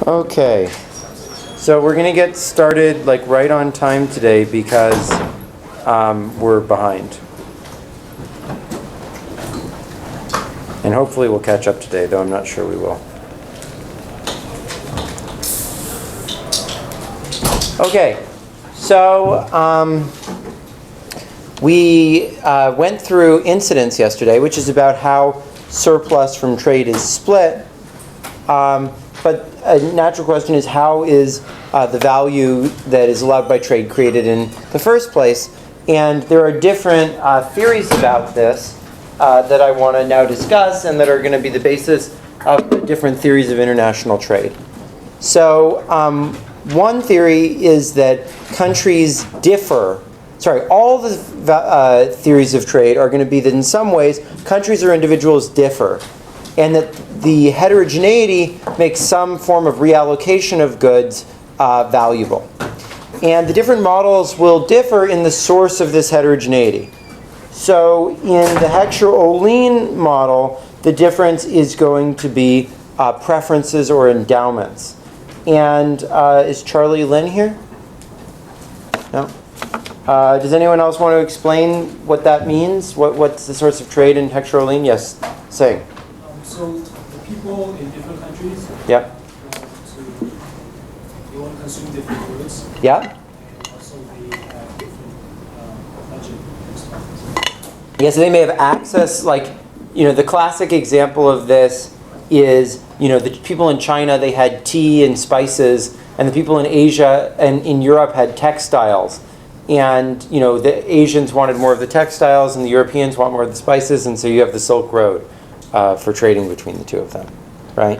Okay, so we're going to get started like right on time today because we're behind. And hopefully we'll catch up today, though I'm not sure we will. Okay, so we went through incidence yesterday, which is about how surplus from trade is split. But a natural question is, how is the value that is allowed by trade created in the first place? And there are different theories about this that I want to now discuss and that are going to be the basis of the different theories of international trade. So one theory is that countries differ. All the theories of trade are going to be that in some ways countries or individuals differ, and that the heterogeneity makes some form of reallocation of goods valuable. And the different models will differ in the source of this heterogeneity. So in the Heckscher-Ohlin model, the difference is going to be preferences or endowments. And is Charlie Lin here? No? Does anyone else want to explain what that means? What's the source of trade in Heckscher-Ohlin? Yes, say. So the people in different countries Yep. they want to consume different goods. Yeah. And also they have different budget. Yeah, so they may have access, the classic example of this is, the people in China, they had tea and spices, and the people in Asia and in Europe had textiles. And, the Asians wanted more of the textiles, and the Europeans want more of the spices, and so you have the Silk Road for trading between the two of them, right?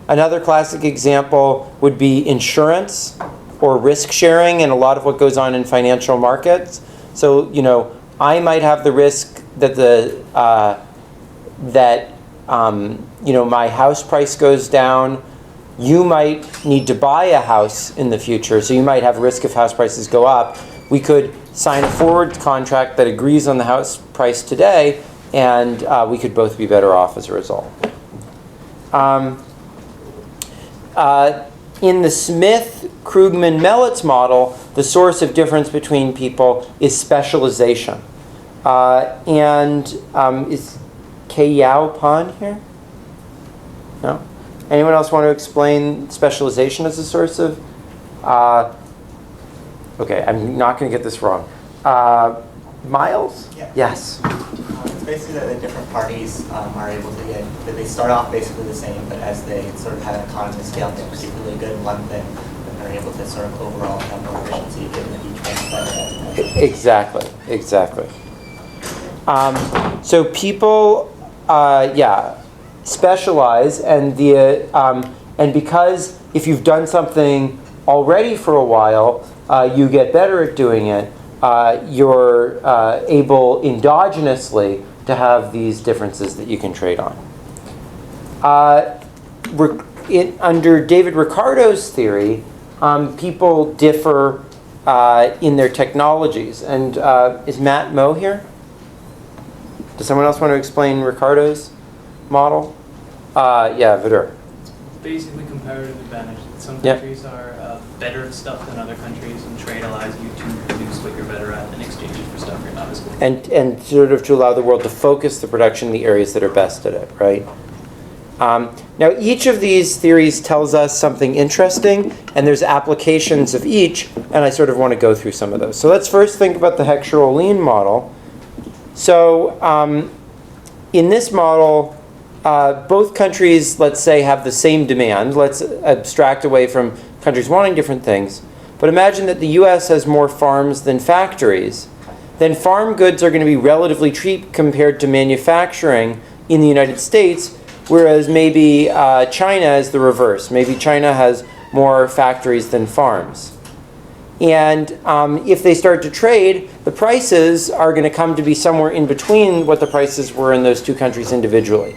Another classic example would be insurance or risk sharing, and a lot of what goes on in financial markets. So, I might have the risk that my house price goes down. You might need to buy a house in the future, so you might have risk if house prices go up. We could sign a forward contract that agrees on the house price today, and we could both be better off as a result. In the Smith-Krugman-Melitz model, the source of difference between people is specialization. Is K-Yao Pan here? No? Anyone else want to explain specialization as a source of? Okay, I'm not going to get this wrong. Miles? Yeah. Yes. It's basically that the different parties are able to that they start off basically the same, but as they sort of have an economy scale, they're particularly good in one thing, then they're able to sort of overall have more efficiency given that each one's better. Exactly. So people, specialize, and because if you've done something already for a while, you get better at doing it. You're able endogenously to have these differences that you can trade on. Under David Ricardo's theory, people differ in their technologies. And is Matt Moe here? Does someone else want to explain Ricardo's model? Vidur. It's basically comparative advantage. Some Yep. countries are better at stuff than other countries, and trade allows you to produce what you're better at and exchange it for stuff you're not as good at. And sort of to allow the world to focus the production in the areas that are best at it, right? Now, each of these theories tells us something interesting, and there's applications of each, and I sort of want to go through some of those. So let's first think about the Heckscher-Ohlin model. So in this model, both countries, let's say, have the same demand. Let's abstract away from countries wanting different things. But imagine that the U.S. has more farms than factories. Then farm goods are going to be relatively cheap compared to manufacturing in the United States, whereas maybe China is the reverse. Maybe China has more factories than farms. And if they start to trade, the prices are going to come to be somewhere in between what the prices were in those two countries individually.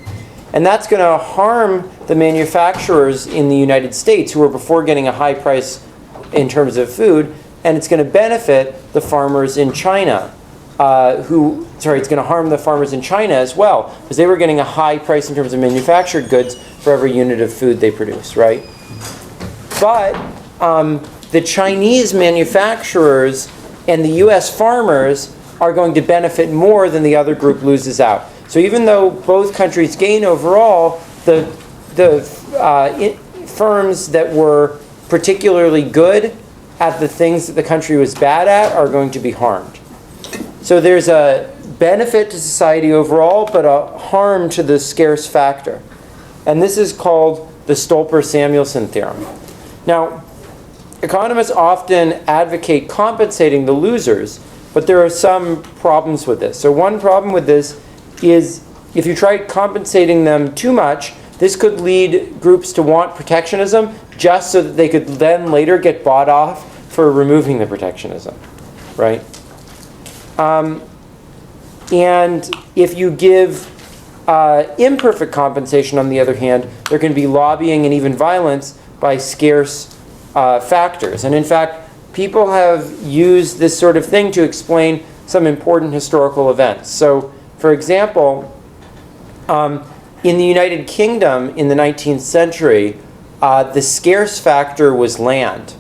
And that's going to harm the manufacturers in the United States who were before getting a high price in terms of food, and it's going to benefit the farmers in China it's going to harm the farmers in China as well, because they were getting a high price in terms of manufactured goods for every unit of food they produce, right? But the Chinese manufacturers and the US farmers are going to benefit more than the other group loses out. So even though both countries gain overall, the firms that were particularly good at the things that the country was bad at are going to be harmed. So there's a benefit to society overall, but a harm to the scarce factor. And this is called the Stolper-Samuelson theorem. Now, economists often advocate compensating the losers, but there are some problems with this. So one problem with this is if you try compensating them too much, this could lead groups to want protectionism just so that they could then later get bought off for removing the protectionism, right? And if you give imperfect compensation, on the other hand, there can be lobbying and even violence by scarce factors. And in fact, people have used this sort of thing to explain some important historical events. So, for example, in the United Kingdom in the 19th century, the scarce factor was land,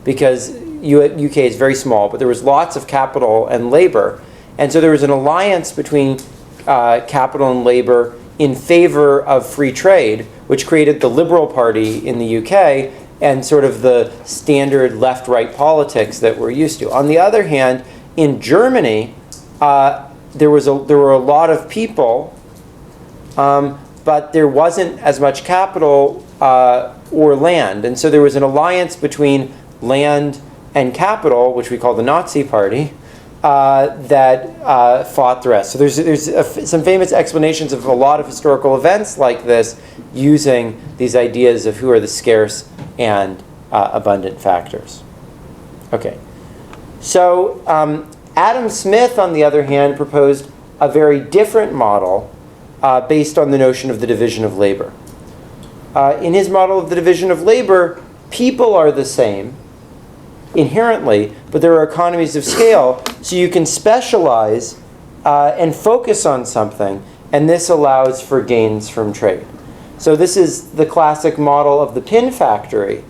because UK is very small, but there was lots of capital and labor. And so there was an alliance between capital and labor in favor of free trade, which created the Liberal Party in the UK and sort of the standard left-right politics that we're used to. On the other hand, in Germany, there were a lot of people, but there wasn't as much capital or land. And so there was an alliance between land and capital, which we call the Nazi Party, that fought the rest. So there's some famous explanations of a lot of historical events like this using these ideas of who are the scarce and abundant factors. Okay. So Adam Smith, on the other hand, proposed a very different model based on the notion of the division of labor. In his model of the division of labor, people are the same inherently, but there are economies of scale, so you can specialize and focus on something, and this allows for gains from trade. So this is the classic model of the pin factory,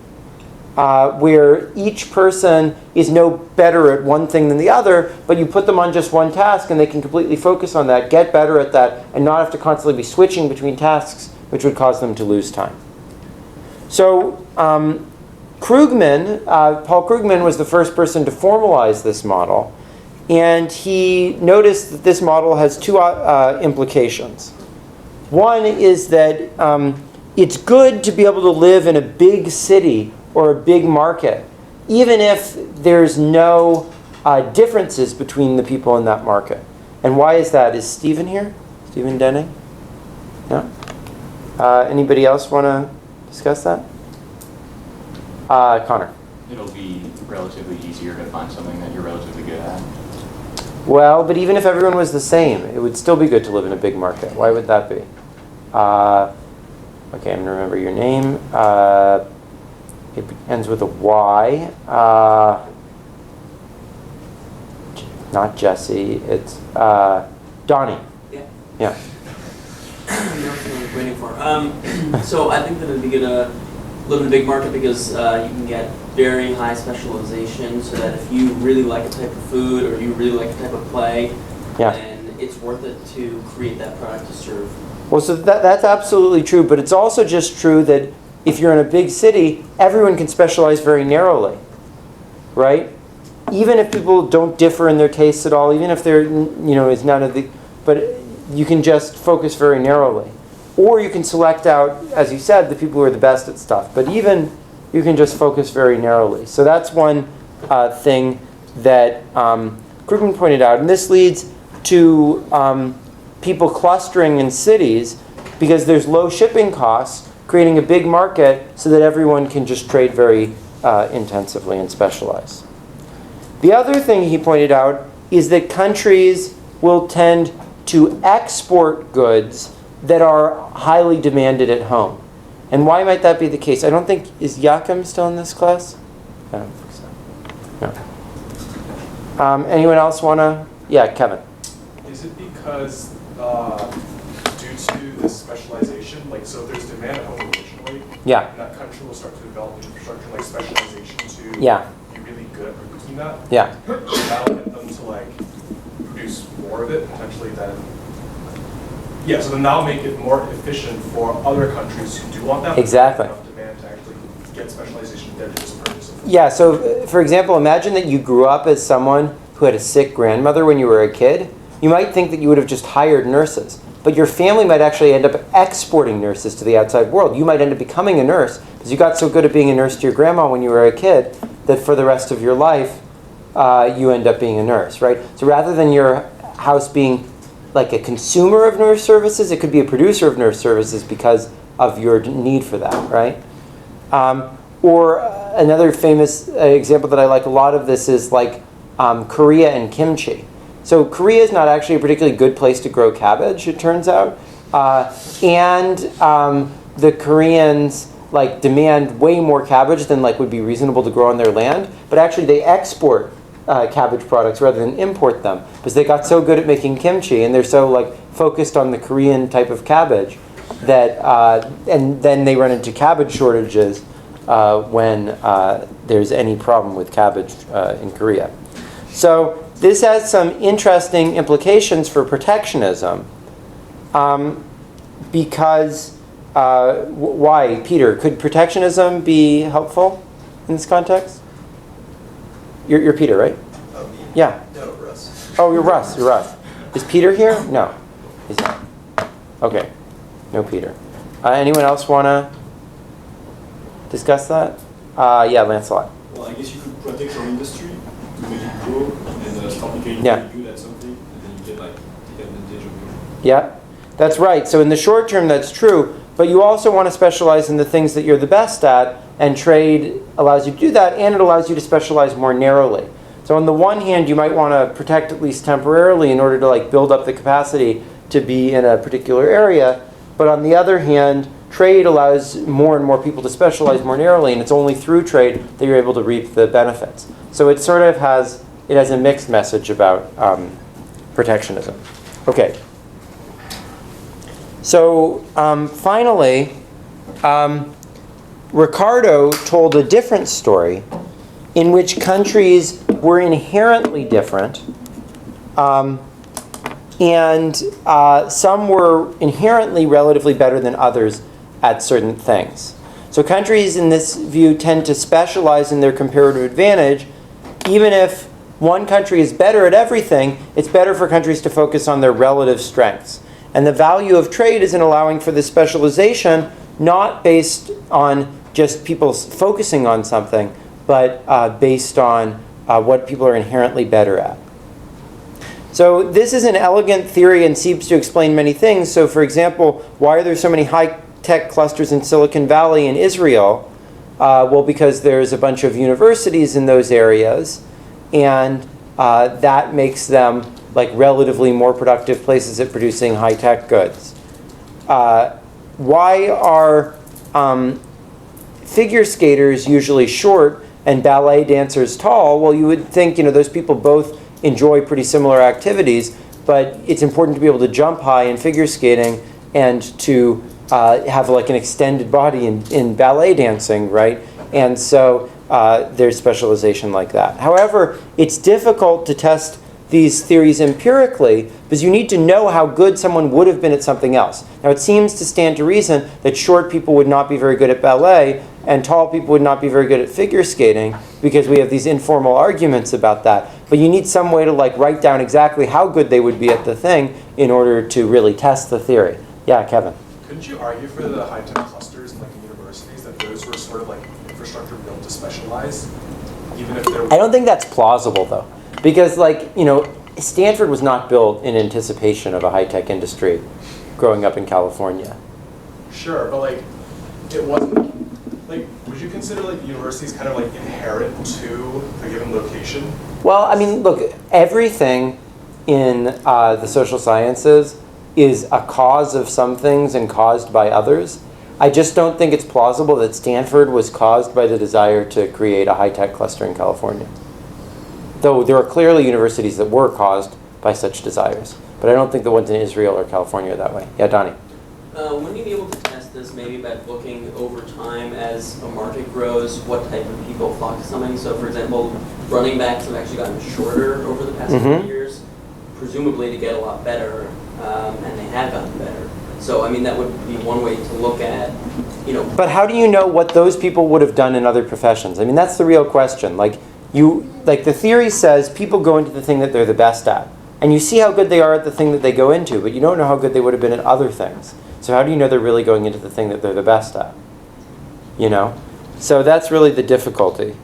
where each person is no better at one thing than the other, but you put them on just one task and they can completely focus on that, get better at that, and not have to constantly be switching between tasks, which would cause them to lose time. So Krugman, Paul Krugman was the first person to formalize this model, and he noticed that this model has two implications. One is that it's good to be able to live in a big city or a big market, even if there's no differences between the people in that market. And why is that? Is Stephen here? Stephen Denning? No? Anybody else want to discuss that? Connor. It'll be relatively easier to find something that you're relatively good at. Well, but even if everyone was the same, it would still be good to live in a big market. Why would that be? Okay, I'm going to remember your name. It ends with a Y. Not Jesse. It's Donnie. Yeah. Yeah. You know what I'm waiting for. So I think that it'd be good to live in a big market because you can get very high specialization, so that if you really like a type of food or you really like a type of play, Yeah. then it's worth it to create that product to serve. Well, so that's absolutely true, but it's also just true that if you're in a big city, everyone can specialize very narrowly, right? Even if people don't differ in their tastes at all, even if there, is none of the, but you can just focus very narrowly. Or you can select out, as you said, the people who are the best at stuff. But even you can just focus very narrowly. So that's one thing that Krugman pointed out. And this leads to people clustering in cities because there's low shipping costs, creating a big market so that everyone can just trade very intensively and specialize. The other thing he pointed out is that countries will tend to export goods that are highly demanded at home. And why might that be the case? I don't think, is Joachim still in this class? I don't think so. No. Anyone else want to Yeah, Kevin. Is it because due to this specialization, like so there's demand at home originally, Yeah. and that country will start to develop infrastructure like specialization to Yeah. be really good at producing that? Yeah. And that'll get them to like produce more of it potentially than. Yeah, so then that'll make it more efficient for other countries who do want that. Exactly. Enough demand to actually get specialization there to just purchase it. Yeah, so for example, imagine that you grew up as someone who had a sick grandmother when you were a kid. You might think that you would have just hired nurses, but your family might actually end up exporting nurses to the outside world. You might end up becoming a nurse because you got so good at being a nurse to your grandma when you were a kid that for the rest of your life, you end up being a nurse, right? So rather than your house being like a consumer of nurse services, it could be a producer of nurse services because of your need for that, right? Or another famous example that I like a lot of this is like Korea and kimchi. So Korea is not actually a particularly good place to grow cabbage, it turns out. And the Koreans like demand way more cabbage than like would be reasonable to grow on their land. But actually they export cabbage products rather than import them because they got so good at making kimchi and they're so like focused on the Korean type of cabbage that and then they run into cabbage shortages when there's any problem with cabbage in Korea. So this has some interesting implications for protectionism because why, Peter? Could protectionism be helpful in this context? You're Peter, right? Oh, me? Yeah. No, Russ. Oh, you're Russ. You're Russ. Is Peter here? No, he's not. Okay, no Peter. Anyone else want to discuss that? Yeah, Lancelot. Well, I guess you could protect your industry to make it grow and start becoming Yeah. really good at something, and then you can like take advantage of it. Yeah, that's right. So in the short term, that's true. But you also want to specialize in the things that you're the best at, and trade allows you to do that, and it allows you to specialize more narrowly. So on the one hand, you might want to protect at least temporarily in order to like build up the capacity to be in a particular area. But on the other hand, trade allows more and more people to specialize more narrowly, and it's only through trade that you're able to reap the benefits. So it sort of has a mixed message about protectionism. Okay. So finally, Ricardo told a different story in which countries were inherently different, and some were inherently relatively better than others at certain things. So countries in this view tend to specialize in their comparative advantage. Even if one country is better at everything, it's better for countries to focus on their relative strengths. And the value of trade is in allowing for this specialization, not based on just people focusing on something, but based on what people are inherently better at. So this is an elegant theory and seems to explain many things. So for example, why are there so many high-tech clusters in Silicon Valley in Israel? Well, because there's a bunch of universities in those areas, and that makes them like relatively more productive places at producing high-tech goods. Why are figure skaters usually short and ballet dancers tall? Well, you would think those people both enjoy pretty similar activities, but it's important to be able to jump high in figure skating and to have like an extended body in ballet dancing, right? And so there's specialization like that. However, it's difficult to test these theories empirically because you need to know how good someone would have been at something else. Now, it seems to stand to reason that short people would not be very good at ballet and tall people would not be very good at figure skating because we have these informal arguments about that. But you need some way to like write down exactly how good they would be at the thing in order to really test the theory. Yeah, Kevin. Couldn't you argue for the high-tech clusters in like universities that those were sort of like infrastructure built to specialize, even if they're... I don't think that's plausible though, because Stanford was not built in anticipation of a high-tech industry growing up in California. Sure, but like it wasn't like, would you consider like universities kind of like inherent to a given location? Well, I mean, look, everything in the social sciences is a cause of some things and caused by others. I just don't think it's plausible that Stanford was caused by the desire to create a high-tech cluster in California. Though there are clearly universities that were caused by such desires. But I don't think the ones in Israel or California are that way. Yeah, Donnie. Wouldn't you be able to test this maybe by looking over time as a market grows, what type of people flock to something? So for example, running backs have actually gotten shorter over the past few years, presumably to get a lot better, and they have gotten better. So I mean, that would be one way to look at, you know. But how do you know what those people would have done in other professions? I mean, that's the real question. Like the theory says people go into the thing that they're the best at. And you see how good they are at the thing that they go into, but you don't know how good they would have been at other things. So how do you know they're really going into the thing that they're the best at? You know? So that's really the difficulty.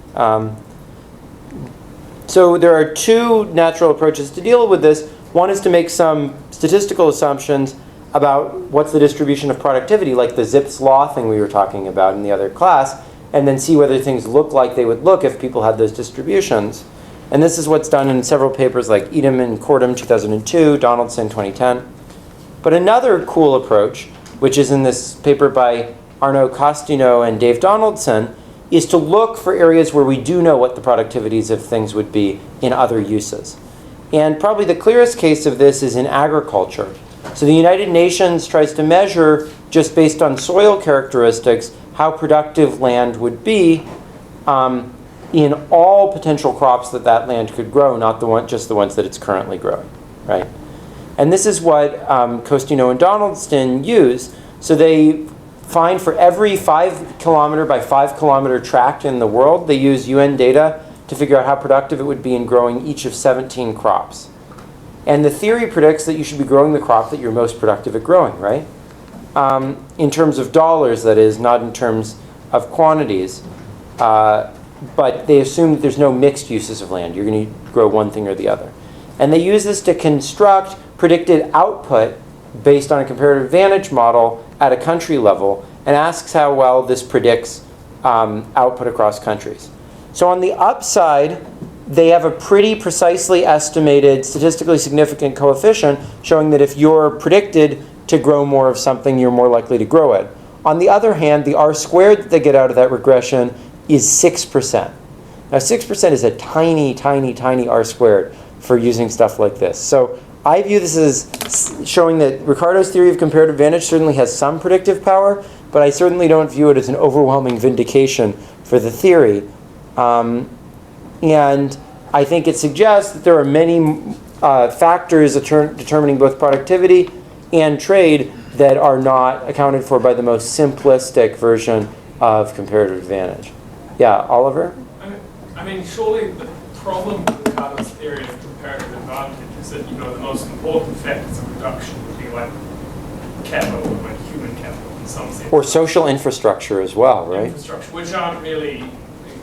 So there are two natural approaches to deal with this. One is to make some statistical assumptions about what's the distribution of productivity, like the Zipf's law thing we were talking about in the other class, and then see whether things look like they would look if people had those distributions. And this is what's done in several papers like Edom and Cordham 2002, Donaldson 2010. But another cool approach, which is in this paper by Arnaud Costino and Dave Donaldson, is to look for areas where we do know what the productivities of things would be in other uses. And probably the clearest case of this is in agriculture. So the United Nations tries to measure, just based on soil characteristics, how productive land would be in all potential crops that land could grow, not just the ones that it's currently growing, right? And this is what Costino and Donaldson use. So they find for every 5 kilometer by 5 kilometer tract in the world, they use UN data to figure out how productive it would be in growing each of 17 crops. And the theory predicts that you should be growing the crop that you're most productive at growing, right? In terms of dollars, that is, not in terms of quantities. But they assume that there's no mixed uses of land. You're going to grow one thing or the other. And they use this to construct predicted output based on a comparative advantage model at a country level and asks how well this predicts output across countries. So on the upside, they have a pretty precisely estimated statistically significant coefficient showing that if you're predicted to grow more of something, you're more likely to grow it. On the other hand, the R squared that they get out of that regression is 6%. Now 6% is a tiny, tiny, tiny R squared for using stuff like this. So I view this as showing that Ricardo's theory of comparative advantage certainly has some predictive power, but I certainly don't view it as an overwhelming vindication for the theory. And I think it suggests that there are many factors determining both productivity and trade that are not accounted for by the most simplistic version of comparative advantage. Yeah, Oliver? I mean, surely the problem with Ricardo's theory of comparative advantage is that, you know, the most important factors of reduction would be like capital, like human capital in some sense. Or social infrastructure as well, right? Infrastructure, which aren't really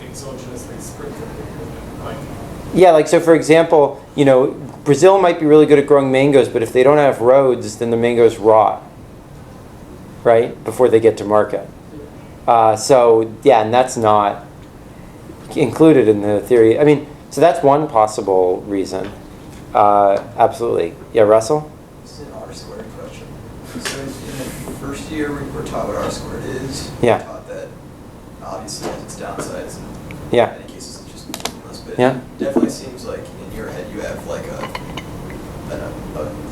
exogenously sprinkled. Like, Yeah, like so for example, you know, Brazil might be really good at growing mangoes, but if they don't have roads, then the mangoes rot, right, before they get to market. So yeah, and that's not included in the theory. I mean, so that's one possible reason. Absolutely. Yeah, Russell? It's an R squared question. So in the first year, we're taught what R squared is. Yeah. We're taught that obviously has its downsides. And Yeah. in many cases, it's just meaningless. But Yeah. it definitely seems like in your head, you have like a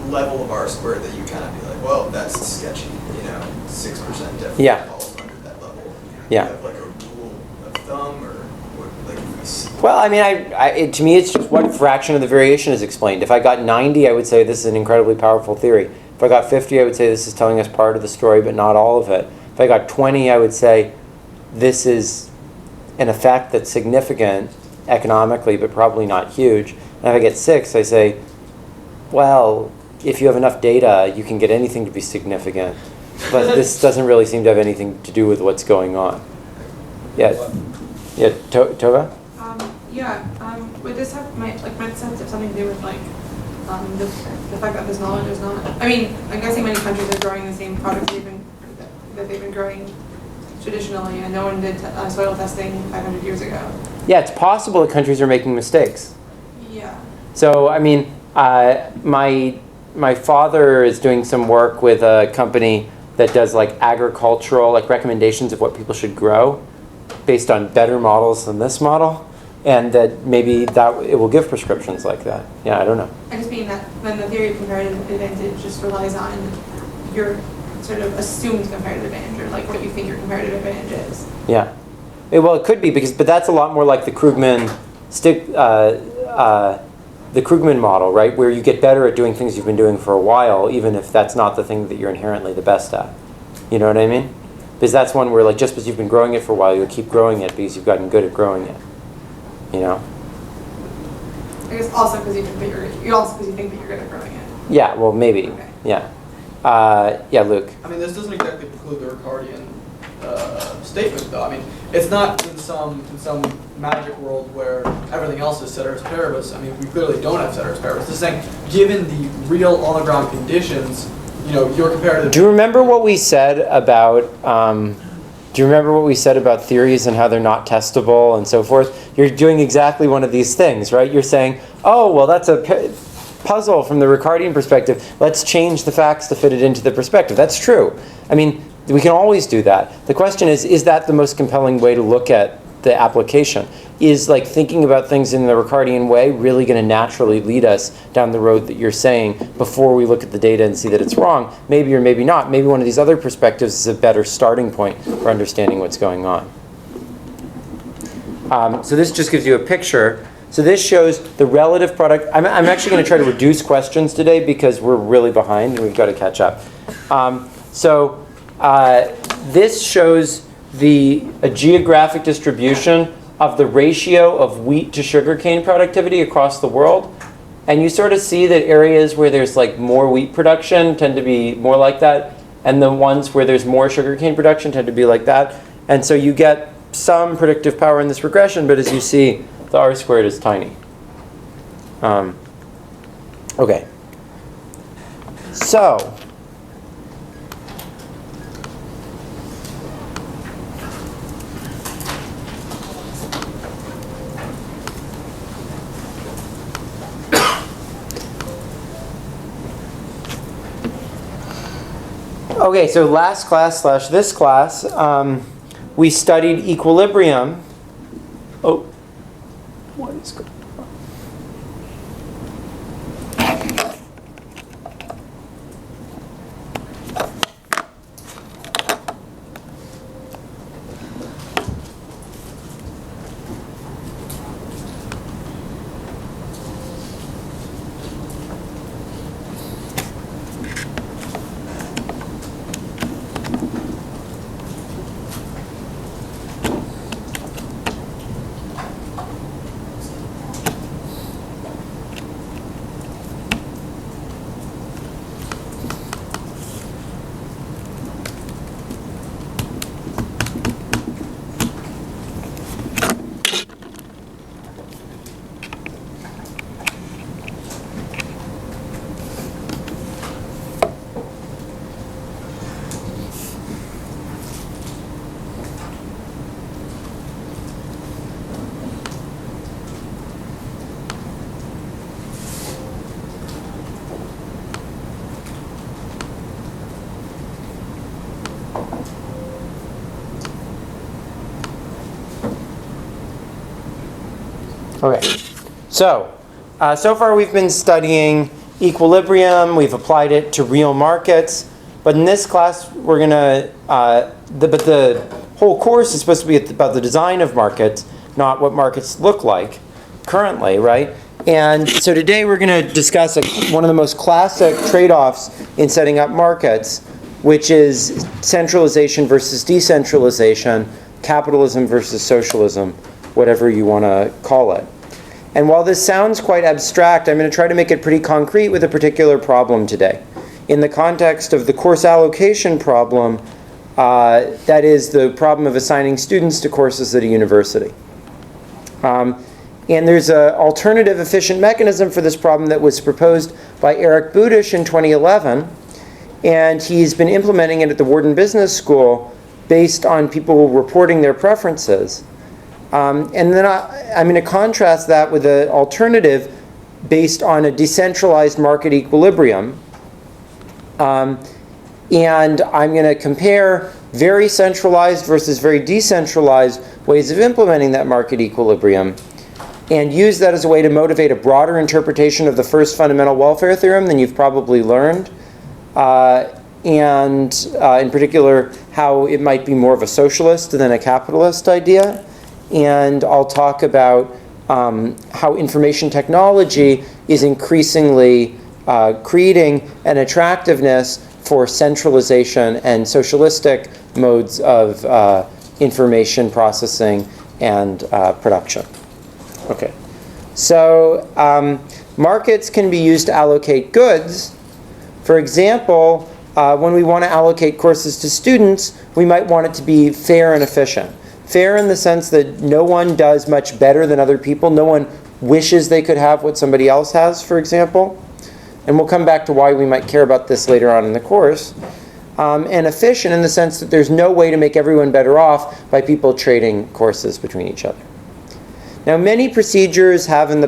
level of R squared that you kind of be like, well, that's sketchy. You know, 6% definitely Yeah. falls under that level. Yeah. You have like a rule of thumb or what, like if we see. Well, I mean, to me, it's just what fraction of the variation is explained. If I got 90, I would say this is an incredibly powerful theory. If I got 50, I would say this is telling us part of the story, but not all of it. If I got 20, I would say this is an effect that's significant economically, but probably not huge. And if I get 6, I say, well, if you have enough data, you can get anything to be significant. But this doesn't really seem to have anything to do with what's going on. Yeah, yeah, Tova? Would this have might sense have something to do with the fact that this knowledge is not? I mean, I'm guessing many countries are growing the same products that they've been growing traditionally, and no one did soil testing 500 years ago. Yeah, it's possible that countries are making mistakes. Yeah. So, I mean, my father is doing some work with a company that does like agricultural, like recommendations of what people should grow based on better models than this model. and that maybe that it will give prescriptions like that. Yeah, I don't know. I just mean that then the theory of comparative advantage just relies on your sort of assumed comparative advantage, or like what you think your comparative advantage is. Yeah. Well, it could be but that's a lot more like the Krugman the Krugman model, right? Where you get better at doing things you've been doing for a while, even if that's not the thing that you're inherently the best at. You know what I mean? Because that's one where, like, just because you've been growing it for a while, you'll keep growing it because you've gotten good at growing it. You know? I guess also because you think that you're good at growing it. Yeah. Well, maybe. Okay. Yeah. Yeah, Luke. I mean, this doesn't exactly preclude the Ricardian statement, though. I mean, it's not in some magic world where everything else is ceteris paribus. I mean, we clearly don't have ceteris paribus. It's saying, given the real on-the-ground conditions, you know, your comparative. Do you remember what we said about? Do you remember what we said about theories and how they're not testable and so forth? You're doing exactly one of these things, right? You're saying, oh, well, that's a puzzle from the Ricardian perspective. Let's change the facts to fit it into the perspective. That's true. I mean, we can always do that. The question is that the most compelling way to look at the application? Is like thinking about things in the Ricardian way really going to naturally lead us down the road that you're saying before we look at the data and see that it's wrong? Maybe or maybe not. Maybe one of these other perspectives is a better starting point for understanding what's going on. So this just gives you a picture. So this shows the relative product. I'm actually going to try to reduce questions today because we're really behind and we've got to catch up. This shows a geographic distribution of the ratio of wheat to sugarcane productivity across the world. And you sort of see that areas where there's like more wheat production tend to be more like that, and the ones where there's more sugarcane production tend to be like that. And so you get some predictive power in this regression, but as you see, the R squared is tiny. Okay. So, okay, so last class / this class, we studied equilibrium. Oh, what is going on? Okay, so far we've been studying equilibrium. We've applied it to real markets, but in this class we're gonna. But the whole course is supposed to be about the design of markets, not what markets look like currently, right? And so today we're going to discuss one of the most classic trade-offs in setting up markets, which is centralization versus decentralization, capitalism versus socialism, whatever you want to call it. And while this sounds quite abstract, I'm going to try to make it pretty concrete with a particular problem today. In the context of the course allocation problem, that is the problem of assigning students to courses at a university. And there's an alternative efficient mechanism for this problem that was proposed by Eric Budish in 2011. And he's been implementing it at the Wharton Business School based on people reporting their preferences. And then I'm going to contrast that with an alternative based on a decentralized market equilibrium. And I'm going to compare very centralized versus very decentralized ways of implementing that market equilibrium. and use that as a way to motivate a broader interpretation of the first fundamental welfare theorem than you've probably learned. And in particular, how it might be more of a socialist than a capitalist idea. And I'll talk about how information technology is increasingly creating an attractiveness for centralization and socialistic modes of information processing and production. Okay, so markets can be used to allocate goods. For example, when we want to allocate courses to students, we might want it to be fair and efficient. Fair in the sense that no one does much better than other people. No one wishes they could have what somebody else has, for example. And we'll come back to why we might care about this later on in the course. And efficient in the sense that there's no way to make everyone better off by people trading courses between each other. Now, many procedures have been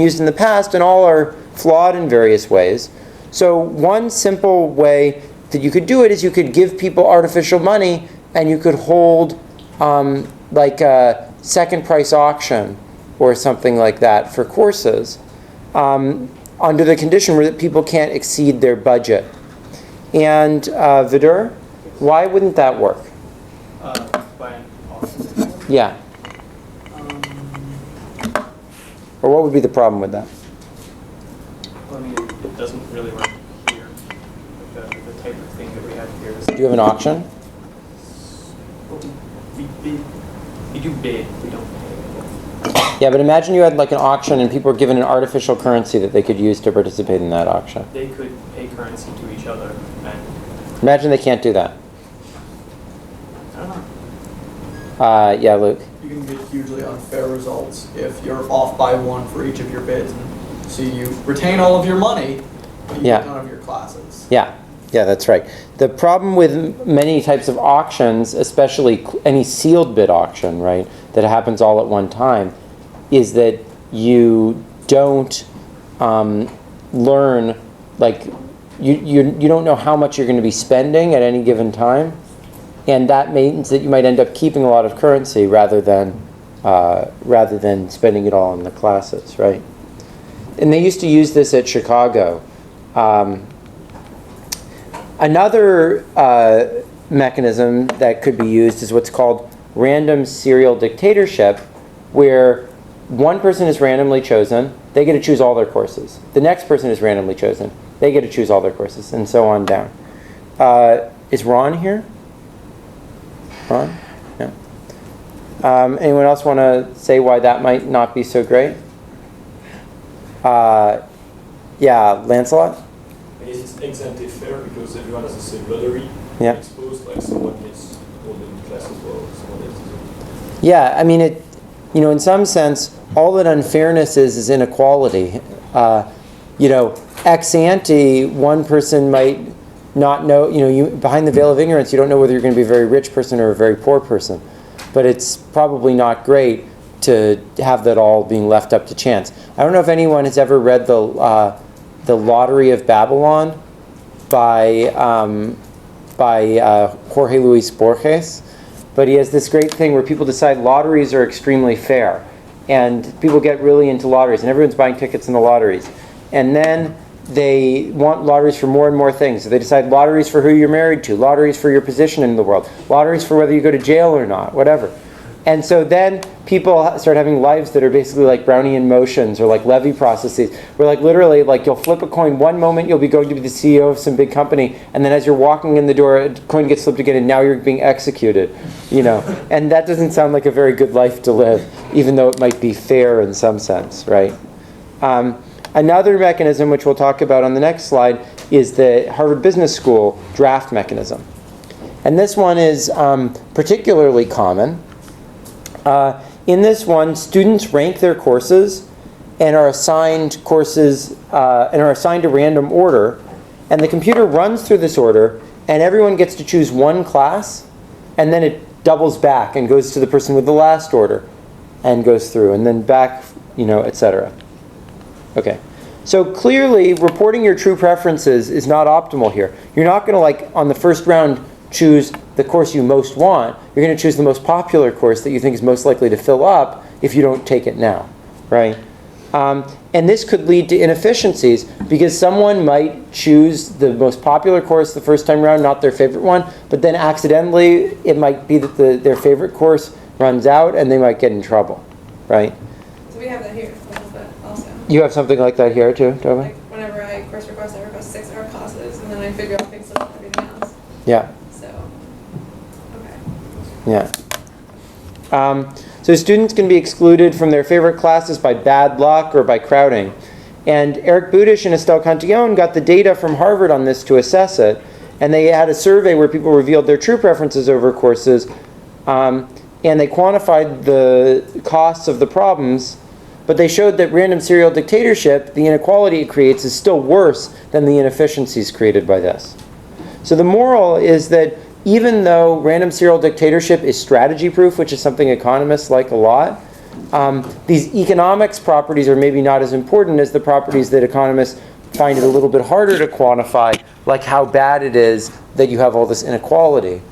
used in the past, and all are flawed in various ways. So one simple way that you could do it is you could give people artificial money, and you could hold like a second price auction or something like that for courses under the condition where people can't exceed their budget. And Vidur, why wouldn't that work? By an auction. Yeah. Or what would be the problem with that? Well, I mean, it doesn't really work here. The type of thing that we have here is. Do you have an auction? We do bid, we don't pay. Yeah, but imagine you had like an auction and people were given an artificial currency that they could use to participate in that auction. They could pay currency to each other and, Imagine they can't do that. I don't know. Yeah, Luke. You can get hugely unfair results if you're off by one for each of your bids. And so you retain all of your money, but you get none of your classes. Yeah, that's right. The problem with many types of auctions, especially any sealed bid auction, right, that happens all at one time, is that you don't learn, like, you don't know how much you're going to be spending at any given time, and that means that you might end up keeping a lot of currency rather than spending it all on the classes, right? And they used to use this at Chicago. Another mechanism that could be used is what's called random serial dictatorship, where one person is randomly chosen, they get to choose all their courses. The next person is randomly chosen, they get to choose all their courses, and so on down. Is Ron here? Ron? No. Anyone else want to say why that might not be so great? Yeah, Lancelot? I guess it's exempted fair because everyone has the same lottery. Yeah. Exposed, like someone gets all the class as well, someone else doesn't. Yeah, I mean, in some sense, all that unfairness is inequality. Ex ante, one person might not know, behind the veil of ignorance, you don't know whether you're going to be a very rich person or a very poor person. But it's probably not great to have that all being left up to chance. I don't know if anyone has ever read the Lottery of Babylon by Jorge Luis Borges, but he has this great thing where people decide lotteries are extremely fair, and people get really into lotteries, and everyone's buying tickets in the lotteries, and then they want lotteries for more and more things. So they decide lotteries for who you're married to, lotteries for your position in the world, lotteries for whether you go to jail or not, whatever. And so then people start having lives that are basically like Brownian motions or like Levy processes, where like literally like you'll flip a coin one moment, you'll be going to be the CEO of some big company, and then as you're walking in the door, a coin gets flipped again, and now you're being executed, And that doesn't sound like a very good life to live, even though it might be fair in some sense, right? Another mechanism, which we'll talk about on the next slide, is the Harvard Business School draft mechanism. And this one is particularly common. In this one, students rank their courses and are assigned a random order, and the computer runs through this order, and everyone gets to choose one class, and then it doubles back and goes to the person with the last order and goes through, and then back, etc. Okay. So clearly, reporting your true preferences is not optimal here. You're not going to, on the first round, choose the course you most want. You're going to choose the most popular course that you think is most likely to fill up if you don't take it now, right? And this could lead to inefficiencies because someone might choose the most popular course the first time around, not their favorite one, but then accidentally it might be that their favorite course runs out and they might get in trouble, right? So we have that here a little bit also. You have something like that here too, Toby? Like whenever I course request 6-hour classes, and then I figure out things about everything else. Yeah. So, okay. Yeah. So students can be excluded from their favorite classes by bad luck or by crowding. And Eric Budish and Estelle Cantillon got the data from Harvard on this to assess it. And they had a survey where people revealed their true preferences over courses. And they quantified the costs of the problems. But they showed that random serial dictatorship, the inequality it creates, is still worse than the inefficiencies created by this. So the moral is that even though random serial dictatorship is strategy proof, which is something economists like a lot, these economics properties are maybe not as important as the properties that economists find it a little bit harder to quantify, like how bad it is that you have all this inequality.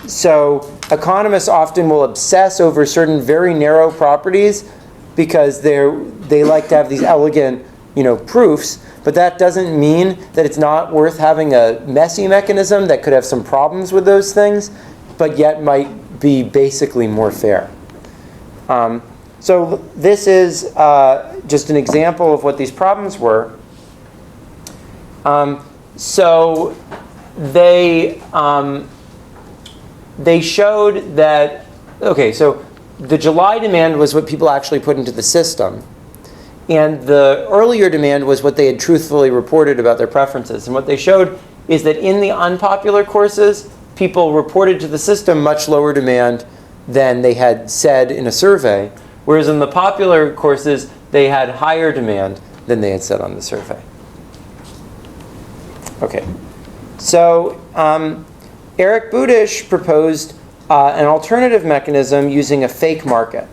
So economists often will obsess over certain very narrow properties because they like to have these elegant, proofs. But that doesn't mean that it's not worth having a messy mechanism that could have some problems with those things, but yet might be basically more fair. So this is just an example of what these problems were. So they showed that, okay, so the July demand was what people actually put into the system. And the earlier demand was what they had truthfully reported about their preferences. And what they showed is that in the unpopular courses, people reported to the system much lower demand than they had said in a survey. Whereas in the popular courses, they had higher demand than they had said on the survey. Okay. So Eric Budish proposed an alternative mechanism using a fake market.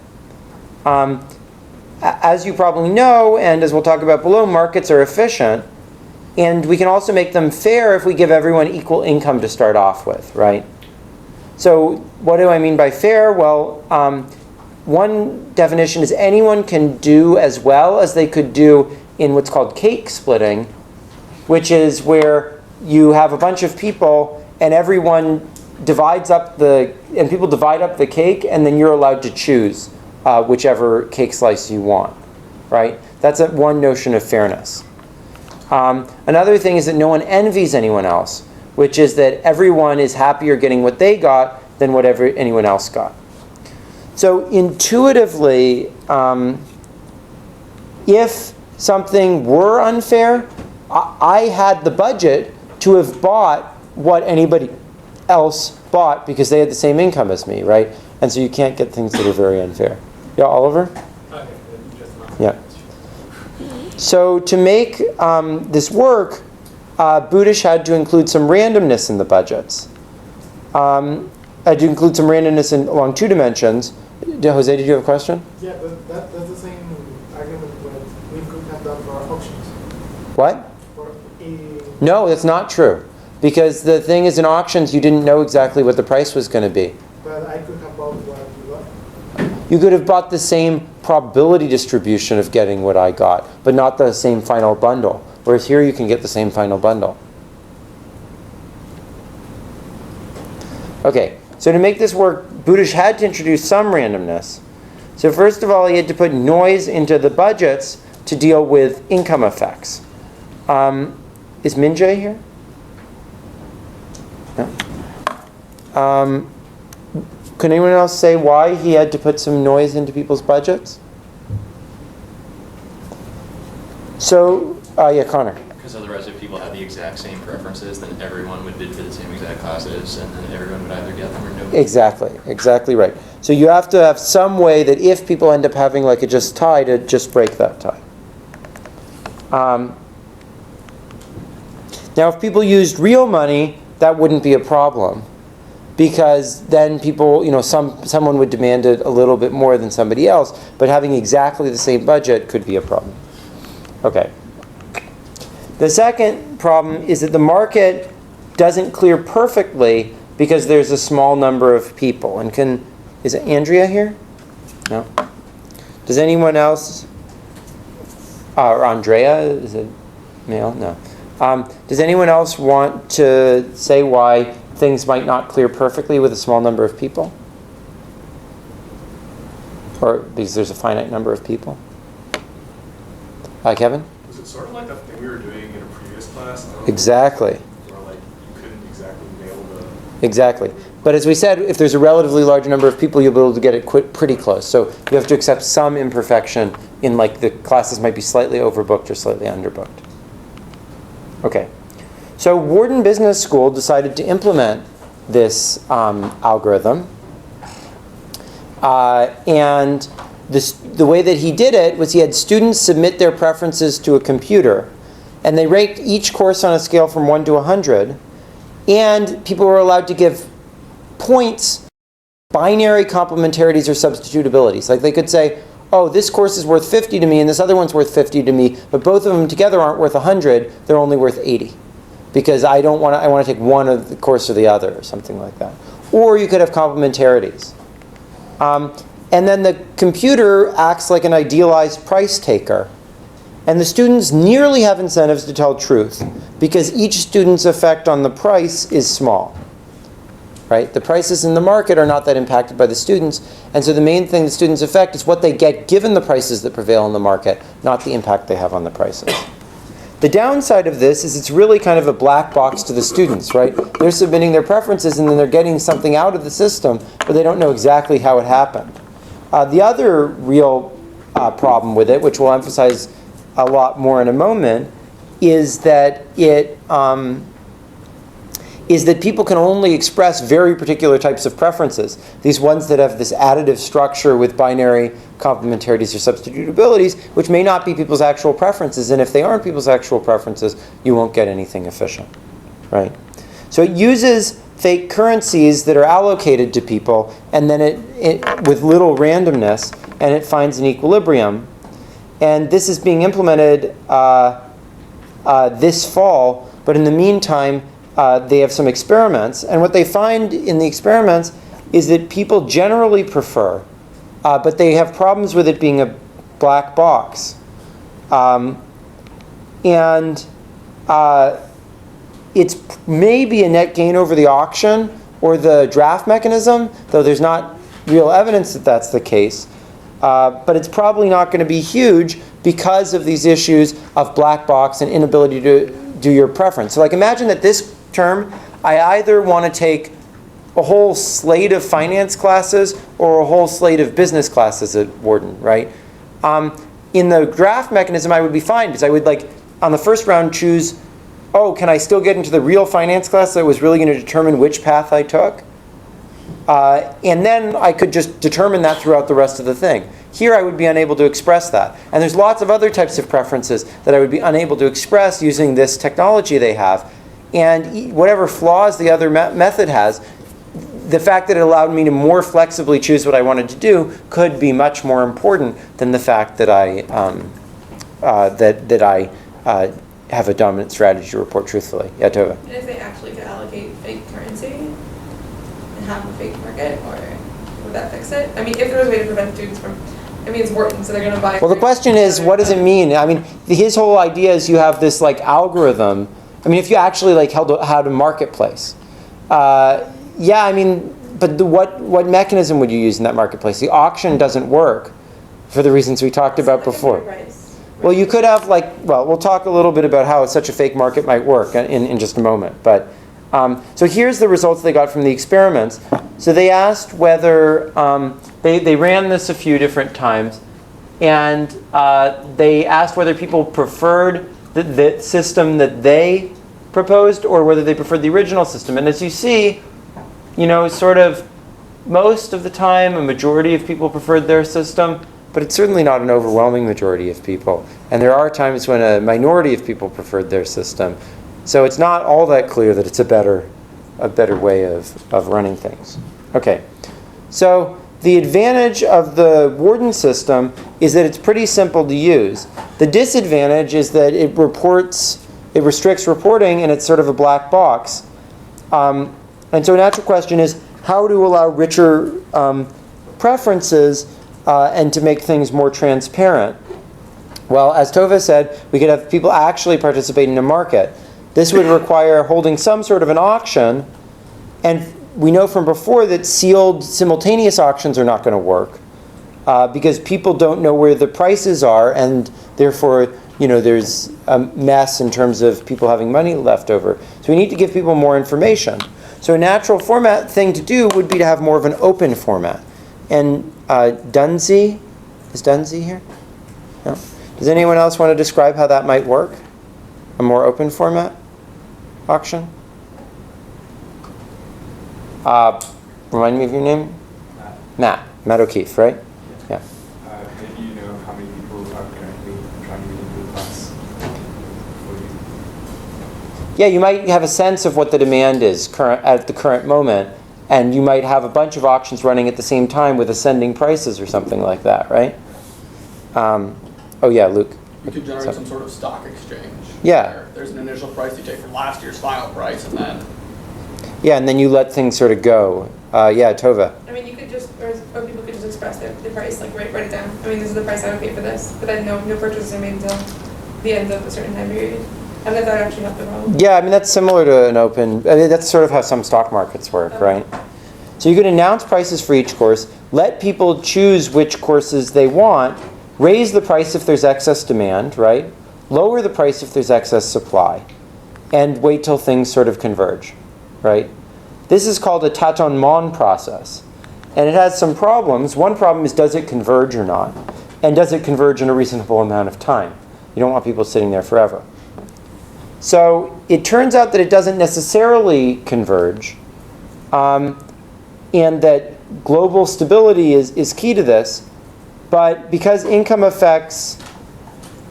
As you probably know, and as we'll talk about below, markets are efficient. And we can also make them fair if we give everyone equal income to start off with, right? So what do I mean by fair? Well, one definition is anyone can do as well as they could do in what's called cake splitting, which is where you have a bunch of people and everyone divides up and people divide up the cake, and then you're allowed to choose whichever cake slice you want, right? That's one notion of fairness. Another thing is that no one envies anyone else, which is that everyone is happier getting what they got than whatever anyone else got. So intuitively, if something were unfair, I had the budget to have bought what anybody else bought because they had the same income as me, right? And so you can't get things that are very unfair. Yeah, Oliver? Okay, Yeah. So to make this work, Budish had to include some randomness in the budgets. Had to include some randomness along two dimensions. Jose, did you have a question? Yeah, but that's the same argument that we could have done for auctions. What? No, that's not true. Because the thing is, in auctions, you didn't know exactly what the price was going to be. But I could have bought what you got. You could have bought the same probability distribution of getting what I got, but not the same final bundle. Whereas here you can get the same final bundle. Okay, so to make this work, Budish had to introduce some randomness. So first of all, he had to put noise into the budgets to deal with income effects. Is Minjae here? No. Can anyone else say why he had to put some noise into people's budgets? So, yeah, Connor. Because otherwise, if people had the exact same preferences, then everyone would bid for the same exact classes, and then everyone would either get them or nobody. Exactly right. So you have to have some way that if people end up having like a just tie, to just break that tie. Now, if people used real money, that wouldn't be a problem. Because then people, someone would demand it a little bit more than somebody else, but having exactly the same budget could be a problem. Okay. The second problem is that the market doesn't clear perfectly because there's a small number of people. And is it Andrea here? No. Does anyone else, or Andrea, is it male? No. Does anyone else want to say why things might not clear perfectly with a small number of people? Or because there's a finite number of people? Kevin? Was it sort of like a thing we were doing in a previous class? I don't know, Exactly. where like you couldn't exactly nail the. Exactly. But as we said, if there's a relatively large number of people, you'll be able to get it pretty close. So you have to accept some imperfection in like the classes might be slightly overbooked or slightly underbooked. Okay. So Wharton Business School decided to implement this algorithm. And the way that he did it was he had students submit their preferences to a computer. And they ranked each course on a scale from 1 to 100. And people were allowed to give points, binary complementarities or substitutabilities. Like they could say, oh, this course is worth 50 to me and this other one's worth 50 to me, but both of them together aren't worth 100, they're only worth 80. Because I want to take one of the course or the other or something like that. Or you could have complementarities. And then the computer acts like an idealized price taker. And the students nearly have incentives to tell truth because each student's effect on the price is small. Right? The prices in the market are not that impacted by the students. And so the main thing the students affect is what they get given the prices that prevail in the market, not the impact they have on the prices. The downside of this is it's really kind of a black box to the students, right? They're submitting their preferences and then they're getting something out of the system, but they don't know exactly how it happened. The other real problem with it, which we'll emphasize a lot more in a moment, is that people can only express very particular types of preferences. These ones that have this additive structure with binary complementarities or substitutabilities, which may not be people's actual preferences. And if they aren't people's actual preferences, you won't get anything efficient, right? So it uses fake currencies that are allocated to people, and then it with little randomness, and it finds an equilibrium. And this is being implemented this fall, but in the meantime, they have some experiments. And what they find in the experiments is that people generally prefer, but they have problems with it being a black box. It's maybe a net gain over the auction or the draft mechanism, though there's not real evidence that that's the case. But it's probably not going to be huge because of these issues of black box and inability to do your preference. So like imagine that this term, I either want to take a whole slate of finance classes or a whole slate of business classes at Wharton, right? In the draft mechanism, I would be fine because I would like on the first round choose, oh, can I still get into the real finance class that was really going to determine which path I took? And then I could just determine that throughout the rest of the thing. Here I would be unable to express that. And there's lots of other types of preferences that I would be unable to express using this technology they have. And whatever flaws the other method has, the fact that it allowed me to more flexibly choose what I wanted to do could be much more important than the fact that I have a dominant strategy to report truthfully. Yeah, Tova. And if they actually could allocate fake currency and have a fake market, or would that fix it? I mean, if there was a way to prevent students from, I mean, it's Wharton, so they're going to buy. Well, the question is, what does it mean? I mean, his whole idea is you have this like algorithm. I mean, if you actually like had a marketplace, yeah, I mean, but what mechanism would you use in that marketplace? The auction doesn't work for the reasons we talked about before. Well, you could have well, we'll talk a little bit about how such a fake market might work in just a moment. But so here's the results they got from the experiments. So they asked whether, they ran this a few different times, and they asked whether people preferred the system that they proposed or whether they preferred the original system. And as you see, sort of most of the time, a majority of people preferred their system, but it's certainly not an overwhelming majority of people. And there are times when a minority of people preferred their system. So it's not all that clear that it's a better way of running things. Okay, so the advantage of the Wharton system is that it's pretty simple to use. The disadvantage is that it restricts reporting, and it's sort of a black box. And so a natural question is how to allow richer preferences and to make things more transparent. Well, as Tova said, we could have people actually participate in a market. This would require holding some sort of an auction, and we know from before that sealed simultaneous auctions are not going to work because people don't know where the prices are, and therefore, there's a mess in terms of people having money left over. So we need to give people more information. So a natural format thing to do would be to have more of an open format. And Dunsey, is Dunsey here? No. Does anyone else want to describe how that might work? A more open format auction? Remind me of your name? Matt O'Keefe, right? Yeah. Maybe you know how many people are currently trying to get into the class for you? Yeah, you might have a sense of what the demand is at the current moment, and you might have a bunch of auctions running at the same time with ascending prices or something like that, right? Oh yeah, Luke. You could generate some sort of stock exchange. Yeah. Where there's an initial price you take from last year's final price, and then. Yeah, and then you let things sort of go. Yeah, Tova. I mean, you could just, or people could just express their price, like write it down. I mean, this is the price I would pay for this, but then no purchases are made until the end of a certain time period. And that would actually help the problem. Yeah, I mean, that's similar to an open, that's sort of how some stock markets work, right? So you could announce prices for each course, let people choose which courses they want, raise the price if there's excess demand, right? Lower the price if there's excess supply, and wait till things sort of converge, right? This is called a tâtonnement process, and it has some problems. One problem is, does it converge or not? And does it converge in a reasonable amount of time? You don't want people sitting there forever. So it turns out that it doesn't necessarily converge, and that global stability is key to this. But because income effects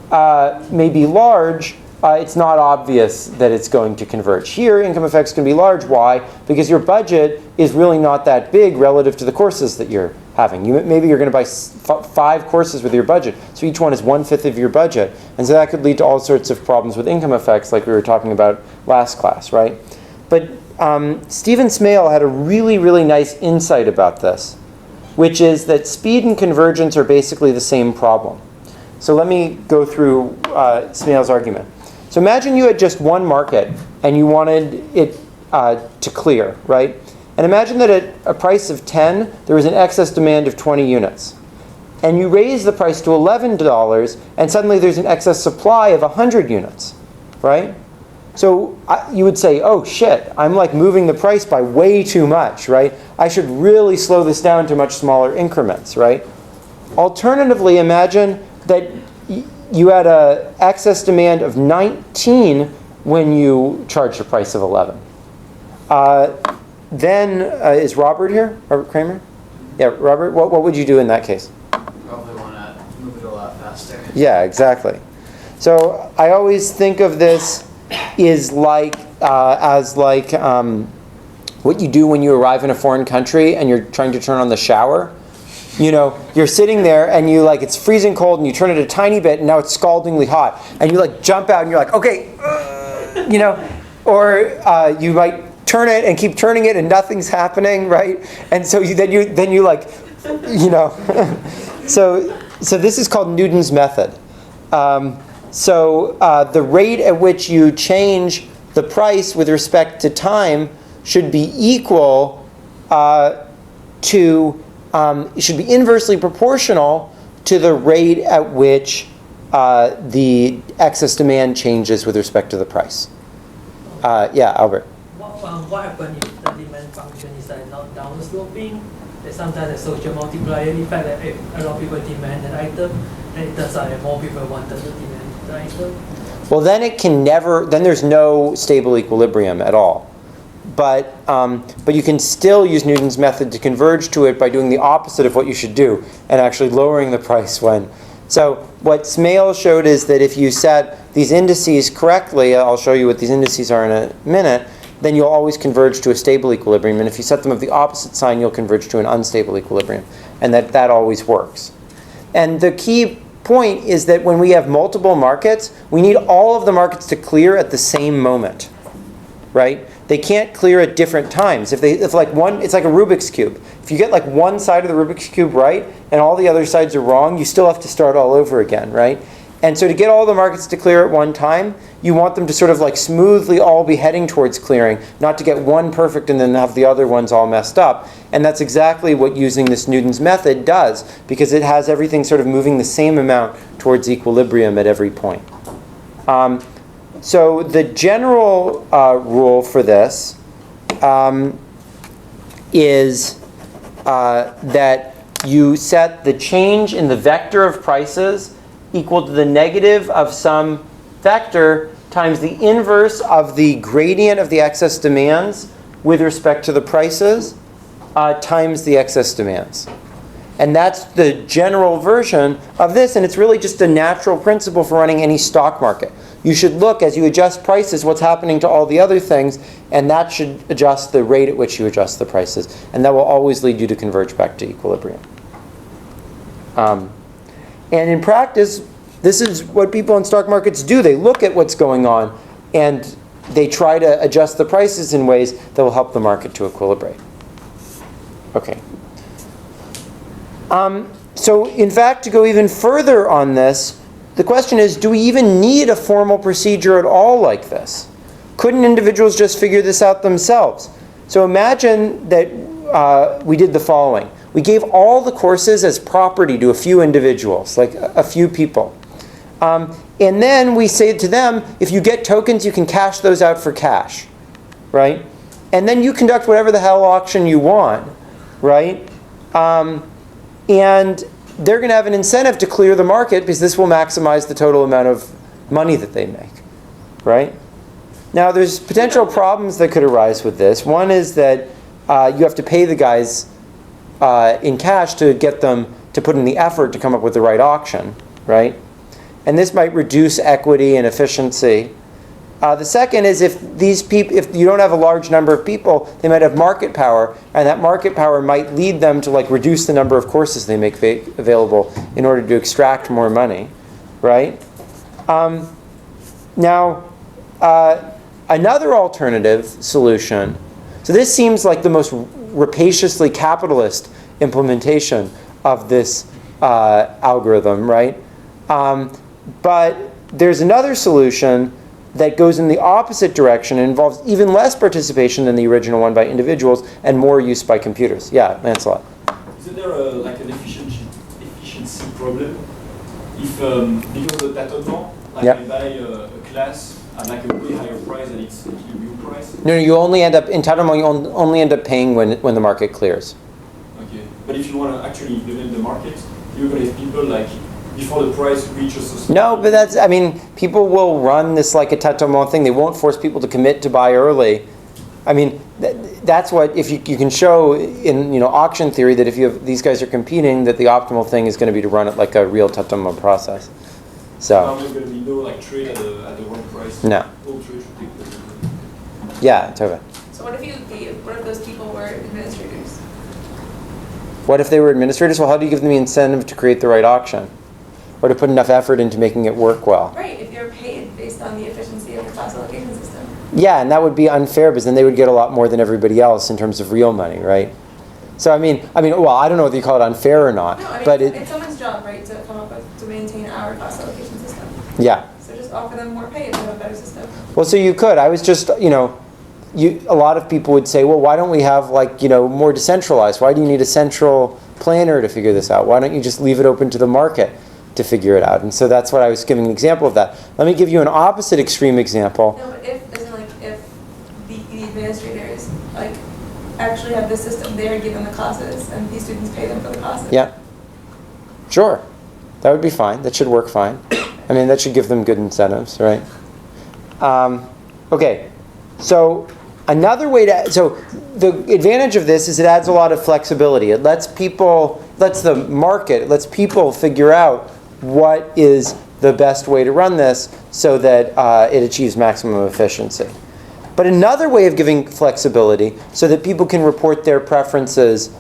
may be large, it's not obvious that it's going to converge. Here, income effects can be large. Why? Because your budget is really not that big relative to the courses that you're having. Maybe you're going to buy 5 courses with your budget, so each one is 1/5 of your budget. And so that could lead to all sorts of problems with income effects like we were talking about last class, right? But Stephen Smale had a really, really nice insight about this, which is that speed and convergence are basically the same problem. So let me go through Smale's argument. So imagine you had just one market and you wanted it to clear, right? And imagine that at a price of 10, there was an excess demand of 20 units. And you raise the price to $11, and suddenly there's an excess supply of 100 units, right? So you would say, oh shit, I'm like moving the price by way too much, right? I should really slow this down to much smaller increments, right? Alternatively, imagine that you had an excess demand of 19 when you charged a price of 11. Then, is Robert here? Robert Kramer? Yeah, Robert, what would you do in that case? Probably want to move it a lot faster. Yeah, exactly. So I always think of this as like what you do when you arrive in a foreign country and you're trying to turn on the shower. You know, you're sitting there and you it's freezing cold and you turn it a tiny bit and now it's scaldingly hot. And you jump out and you're like, okay, or you might turn it and keep turning it and nothing's happening, right? And so so this is called Newton's method. The rate at which you change the price with respect to time should be equal should be inversely proportional to the rate at which the excess demand changes with respect to the price. Yeah, Albert. What happens if the demand function is not down sloping? That sometimes a social multiplier effect that if a lot of people demand an item, and it turns out that more people wanted to demand the item. Well, then then there's no stable equilibrium at all. But you can still use Newton's method to converge to it by doing the opposite of what you should do and actually lowering the price when. So what Smale showed is that if you set these indices correctly, I'll show you what these indices are in a minute, then you'll always converge to a stable equilibrium. And if you set them of the opposite sign, you'll converge to an unstable equilibrium. And that always works. And the key point is that when we have multiple markets, we need all of the markets to clear at the same moment, right? they can't clear at different times. If like one, it's like a Rubik's Cube. If you get like one side of the Rubik's Cube right and all the other sides are wrong, you still have to start all over again, right? And so to get all the markets to clear at one time, you want them to sort of like smoothly all be heading towards clearing, not to get one perfect and then have the other ones all messed up. And that's exactly what using this Newton's method does, because it has everything sort of moving the same amount towards equilibrium at every point. So the general rule for this is that you set the change in the vector of prices equal to the negative of some vector times the inverse of the gradient of the excess demands with respect to the prices times the excess demands. And that's the general version of this, and it's really just a natural principle for running any stock market. You should look, as you adjust prices, what's happening to all the other things, and that should adjust the rate at which you adjust the prices. And that will always lead you to converge back to equilibrium. And in practice, this is what people in stock markets do. They look at what's going on, and they try to adjust the prices in ways that will help the market to equilibrate. Okay. So in fact, to go even further on this, the question is, do we even need a formal procedure at all like this? Couldn't individuals just figure this out themselves? So imagine that we did the following. We gave all the courses as property to a few individuals, like a few people. And then we say to them, if you get tokens, you can cash those out for cash, right? And then you conduct whatever the hell auction you want, right? And they're going to have an incentive to clear the market because this will maximize the total amount of money that they make, right? Now, there's potential problems that could arise with this. One is that you have to pay the guys in cash to get them to put in the effort to come up with the right auction, right? And this might reduce equity and efficiency. The second is if you don't have a large number of people, they might have market power, and that market power might lead them to like reduce the number of courses they make available in order to extract more money, right? Now, another alternative solution. So this seems like the most rapaciously capitalist implementation of this algorithm, right? But there's another solution that goes in the opposite direction and involves even less participation than the original one by individuals and more use by computers. Yeah, Lancelot. Isn't there like an efficiency problem? If because of tâtonnement, like I buy a class at like a way higher price than its new price? No, you only end up, in tâtonnement, you only end up paying when the market clears. Okay, but if you want to actually implement the market, you're going to have people like before the price reaches a... No, but that's, I mean, people will run this like a tâtonnement thing. They won't force people to commit to buy early. I mean, that's what, if you can show in auction theory that if you have, these guys are competing, that the optimal thing is going to be to run it like a real tâtonnement process. So. There's going to be no like trade at the wrong price. No. All trade should take place. Yeah, totally. So what if those people were administrators? What if they were administrators? Well, how do you give them the incentive to create the right auction? Or to put enough effort into making it work well? Right, if you're paid based on the efficiency of your class allocation system. Yeah, and that would be unfair because then they would get a lot more than everybody else in terms of real money, right? So I mean, well, I don't know whether you call it unfair or not, No, I mean, but it's someone's job, right, to come up with, to maintain our class allocation system. Yeah. So just offer them more pay if you have a better system. Well, so you could. I was just, a lot of people would say, well, why don't we have more decentralized? Why do you need a central planner to figure this out? Why don't you just leave it open to the market to figure it out? And so that's what I was giving an example of that. Let me give you an opposite extreme example. No, but if the administrators actually have the system there, give them the classes, and these students pay them for the classes. Yeah. Sure. That would be fine. That should work fine. I mean, that should give them good incentives, right? Okay. So another way so the advantage of this is it adds a lot of flexibility. It lets people figure out what is the best way to run this so that it achieves maximum efficiency. But another way of giving flexibility so that people can report their preferences,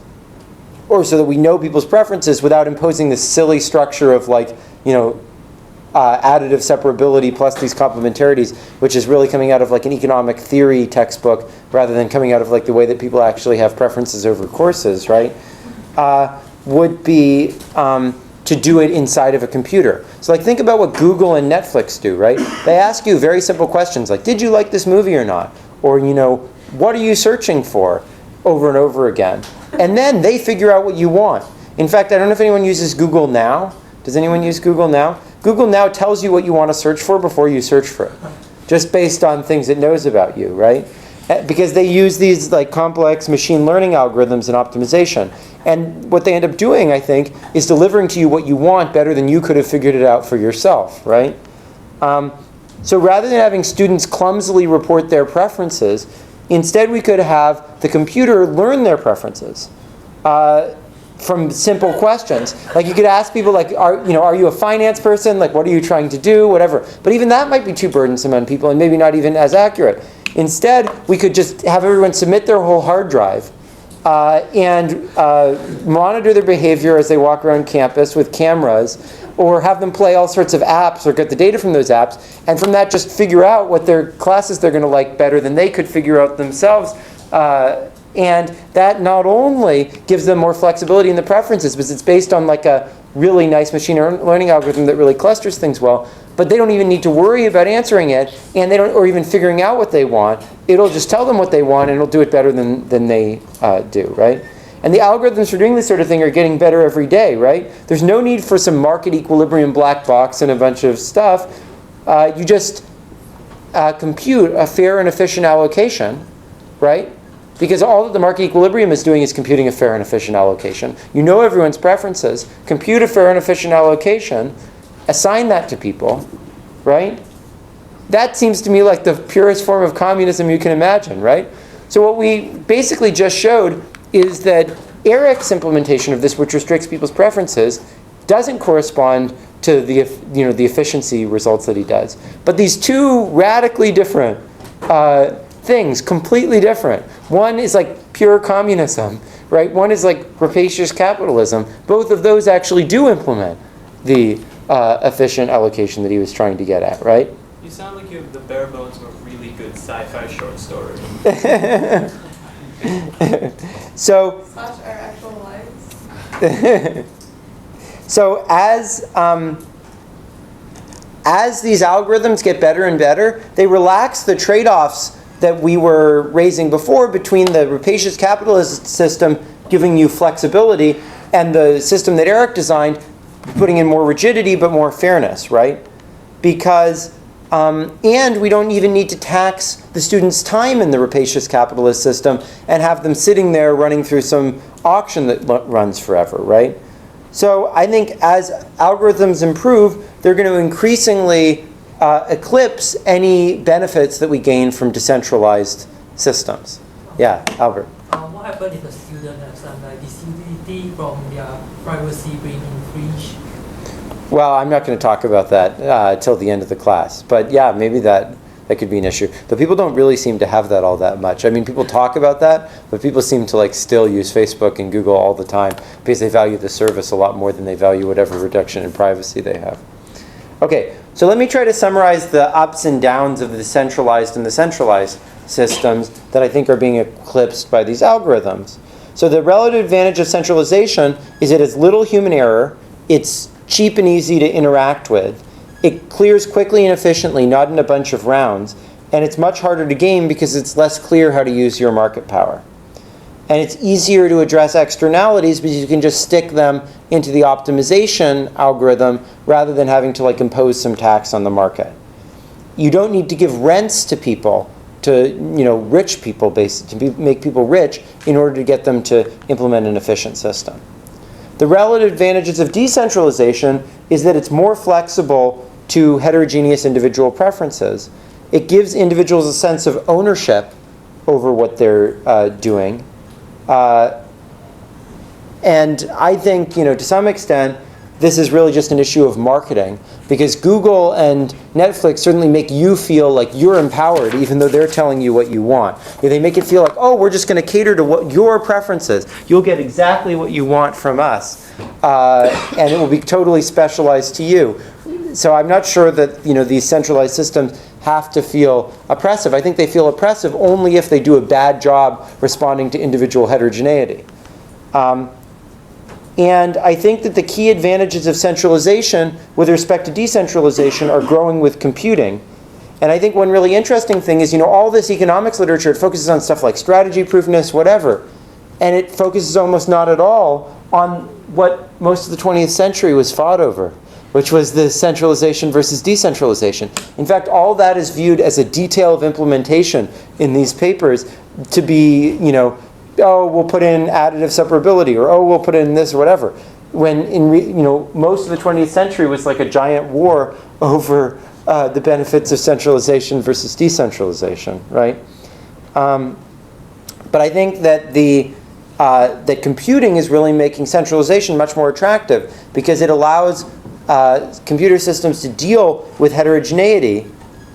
or so that we know people's preferences without imposing this silly structure of additive separability plus these complementarities, which is really coming out of like an economic theory textbook rather than coming out of like the way that people actually have preferences over courses, right? Would be to do it inside of a computer. So like think about what Google and Netflix do, right? They ask you very simple questions like, did you like this movie or not? Or, you know, what are you searching for? Over and over again. And then they figure out what you want. In fact, I don't know if anyone uses Google Now. Does anyone use Google Now? Google Now tells you what you want to search for before you search for it, just based on things it knows about you, right? Because they use these like complex machine learning algorithms and optimization. And what they end up doing, I think, is delivering to you what you want better than you could have figured it out for yourself, right? So rather than having students clumsily report their preferences, instead we could have the computer learn their preferences from simple questions. Like you could ask people like, are you a finance person? Like what are you trying to do? Whatever. But even that might be too burdensome on people and maybe not even as accurate. Instead, we could just have everyone submit their whole hard drive and monitor their behavior as they walk around campus with cameras, or have them play all sorts of apps or get the data from those apps, and from that just figure out what their classes they're going to like better than they could figure out themselves. And that not only gives them more flexibility in the preferences, but it's based on like a really nice machine learning algorithm that really clusters things well, but they don't even need to worry about answering it, and they don't, or even figuring out what they want. It'll just tell them what they want, and it'll do it better than they do, right? And the algorithms for doing this sort of thing are getting better every day, right? There's no need for some market equilibrium black box and a bunch of stuff. You just compute a fair and efficient allocation, right? Because all that the market equilibrium is doing is computing a fair and efficient allocation. You know everyone's preferences, compute a fair and efficient allocation, assign that to people, right? That seems to me like the purest form of communism you can imagine, right? So what we basically just showed is that Eric's implementation of this, which restricts people's preferences, doesn't correspond to the efficiency results that he does. But these two radically different things, completely different. One is like pure communism, right? One is like rapacious capitalism. Both of those actually do implement the efficient allocation that he was trying to get at, right? You sound like you have the bare bones of a really good sci-fi short story. So, Slash our actual lives. so as these algorithms get better and better, they relax the trade-offs that we were raising before between the rapacious capitalist system giving you flexibility and the system that Eric designed putting in more rigidity but more fairness, right? Because and we don't even need to tax the students' time in the rapacious capitalist system and have them sitting there running through some auction that runs forever, right? So I think as algorithms improve, they're going to increasingly eclipse any benefits that we gain from decentralized systems. Yeah, Albert. What happens if a student has some like disability from their privacy being infringed? Well, I'm not going to talk about that till the end of the class. But yeah, maybe that could be an issue. But people don't really seem to have that all that much. I mean, people talk about that, but people seem to like still use Facebook and Google all the time because they value the service a lot more than they value whatever reduction in privacy they have. Okay, so let me try to summarize the ups and downs of the centralized and the centralized systems that I think are being eclipsed by these algorithms. So the relative advantage of centralization is it has little human error, it's cheap and easy to interact with, it clears quickly and efficiently, not in a bunch of rounds, and it's much harder to game because it's less clear how to use your market power. And it's easier to address externalities because you can just stick them into the optimization algorithm rather than having to like impose some tax on the market. You don't need to give rents to people, to rich people, basically, to make people rich in order to get them to implement an efficient system. The relative advantages of decentralization is that it's more flexible to heterogeneous individual preferences. It gives individuals a sense of ownership over what they're doing. And I think, to some extent, this is really just an issue of marketing, because Google and Netflix certainly make you feel like you're empowered, even though they're telling you what you want. They make it feel like, oh, we're just going to cater to what your preferences. You'll get exactly what you want from us, and it will be totally specialized to you. So I'm not sure that these centralized systems have to feel oppressive. I think they feel oppressive only if they do a bad job responding to individual heterogeneity. And I think that the key advantages of centralization with respect to decentralization are growing with computing. And I think one really interesting thing is, all this economics literature, it focuses on stuff like strategy proofness, whatever. And it focuses almost not at all on what most of the 20th century was fought over, which was the centralization versus decentralization. In fact, all that is viewed as a detail of implementation in these papers to be, oh, we'll put in additive separability, or oh, we'll put in this or whatever. When most of the 20th century was like a giant war over the benefits of centralization versus decentralization, right? But I think that that computing is really making centralization much more attractive because it allows computer systems to deal with heterogeneity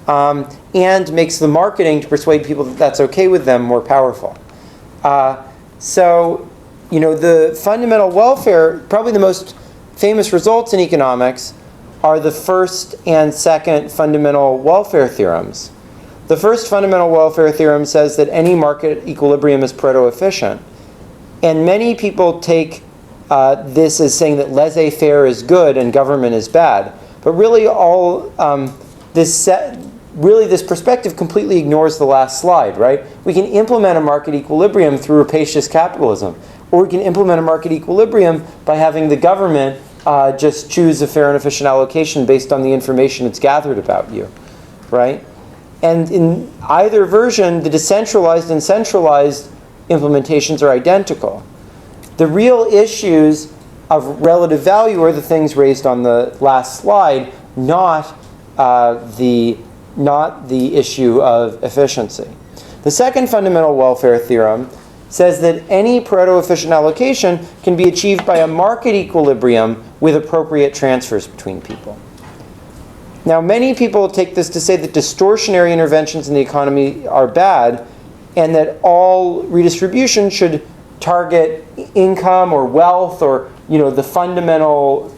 and makes the marketing to persuade people that that's okay with them more powerful. So, the fundamental welfare, probably the most famous results in economics are the first and second fundamental welfare theorems. The first fundamental welfare theorem says that any market equilibrium is proto-efficient. And many people take this as saying that laissez-faire is good and government is bad. But really this perspective completely ignores the last slide, right? We can implement a market equilibrium through rapacious capitalism. Or we can implement a market equilibrium by having the government just choose a fair and efficient allocation based on the information it's gathered about you, right? And in either version, the decentralized and centralized implementations are identical. The real issues of relative value are the things raised on the last slide, not the issue of efficiency. The second fundamental welfare theorem says that any proto-efficient allocation can be achieved by a market equilibrium with appropriate transfers between people. Now, many people take this to say that distortionary interventions in the economy are bad, and that all redistribution should target income or wealth or the fundamental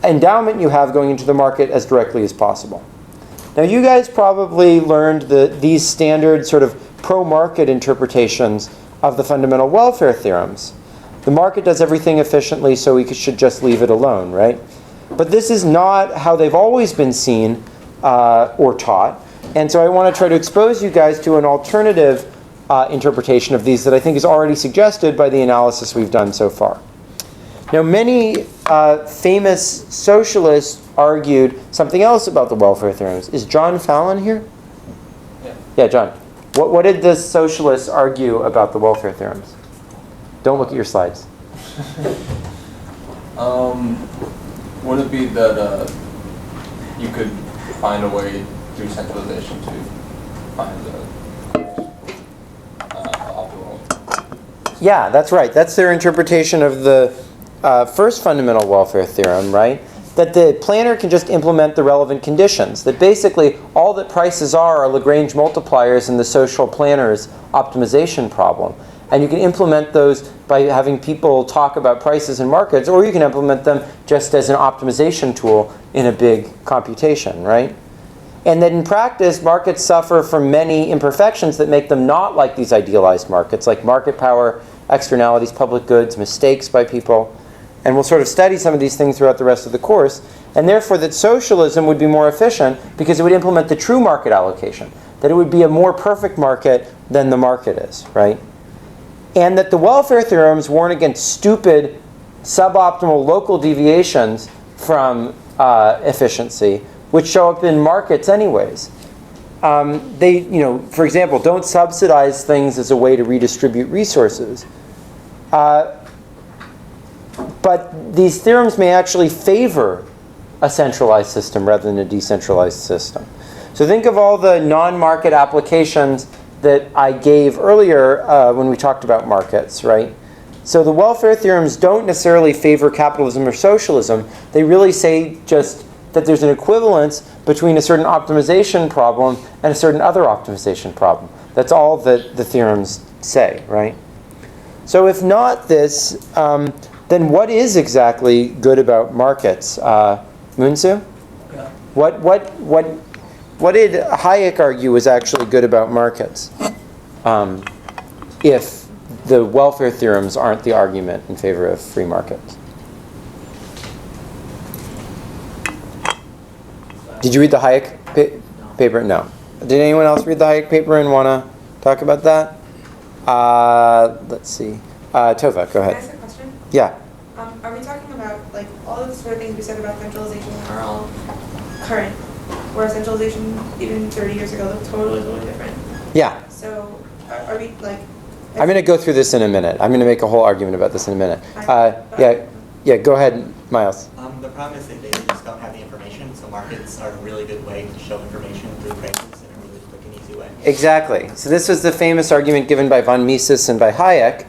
endowment you have going into the market as directly as possible. Now, you guys probably learned these standard sort of pro-market interpretations of the fundamental welfare theorems. The market does everything efficiently, so we should just leave it alone, right? But this is not how they've always been seen or taught. And so I want to try to expose you guys to an alternative interpretation of these that I think is already suggested by the analysis we've done so far. Now, many famous socialists argued something else about the welfare theorems. Is John Fallon here? Yeah, John. What did the socialists argue about the welfare theorems? Don't look at your slides. Would it be that you could find a way through centralization to find the optimal? Yeah, that's right. That's their interpretation of the first fundamental welfare theorem, right? That the planner can just implement the relevant conditions. That basically all that prices are Lagrange multipliers in the social planner's optimization problem. And you can implement those by having people talk about prices and markets, or you can implement them just as an optimization tool in a big computation, right? And that in practice, markets suffer from many imperfections that make them not like these idealized markets, like market power, externalities, public goods, mistakes by people. And we'll sort of study some of these things throughout the rest of the course. And therefore, that socialism would be more efficient because it would implement the true market allocation. That it would be a more perfect market than the market is, right? And that the welfare theorems warn against stupid, suboptimal local deviations from efficiency, which show up in markets anyways. They, for example, don't subsidize things as a way to redistribute resources. But these theorems may actually favor a centralized system rather than a decentralized system. So think of all the non-market applications that I gave earlier when we talked about markets, right? So the welfare theorems don't necessarily favor capitalism or socialism. They really say just that there's an equivalence between a certain optimization problem and a certain other optimization problem. That's all that the theorems say, right? So if not this, then what is exactly good about markets? Munsu? Yeah. What did Hayek argue was actually good about markets? If the welfare theorems aren't the argument in favor of free markets. Did you read the Hayek paper? No. Did anyone else read the Hayek paper and want to talk about that? Let's see. Tova, go ahead. Can I ask a question? Yeah. Are we talking about, like, all of the sort of things we said about centralization are all current, whereas centralization even 30 years ago looked totally different? Yeah. So, are we, like... I'm going to go through this in a minute. I'm going to make a whole argument about this in a minute. Yeah, go ahead, Miles. The problem is that they just don't have the information, so markets are a really good way to show information through prices in a really quick and easy way. Exactly. So this was the famous argument given by von Mises and by Hayek.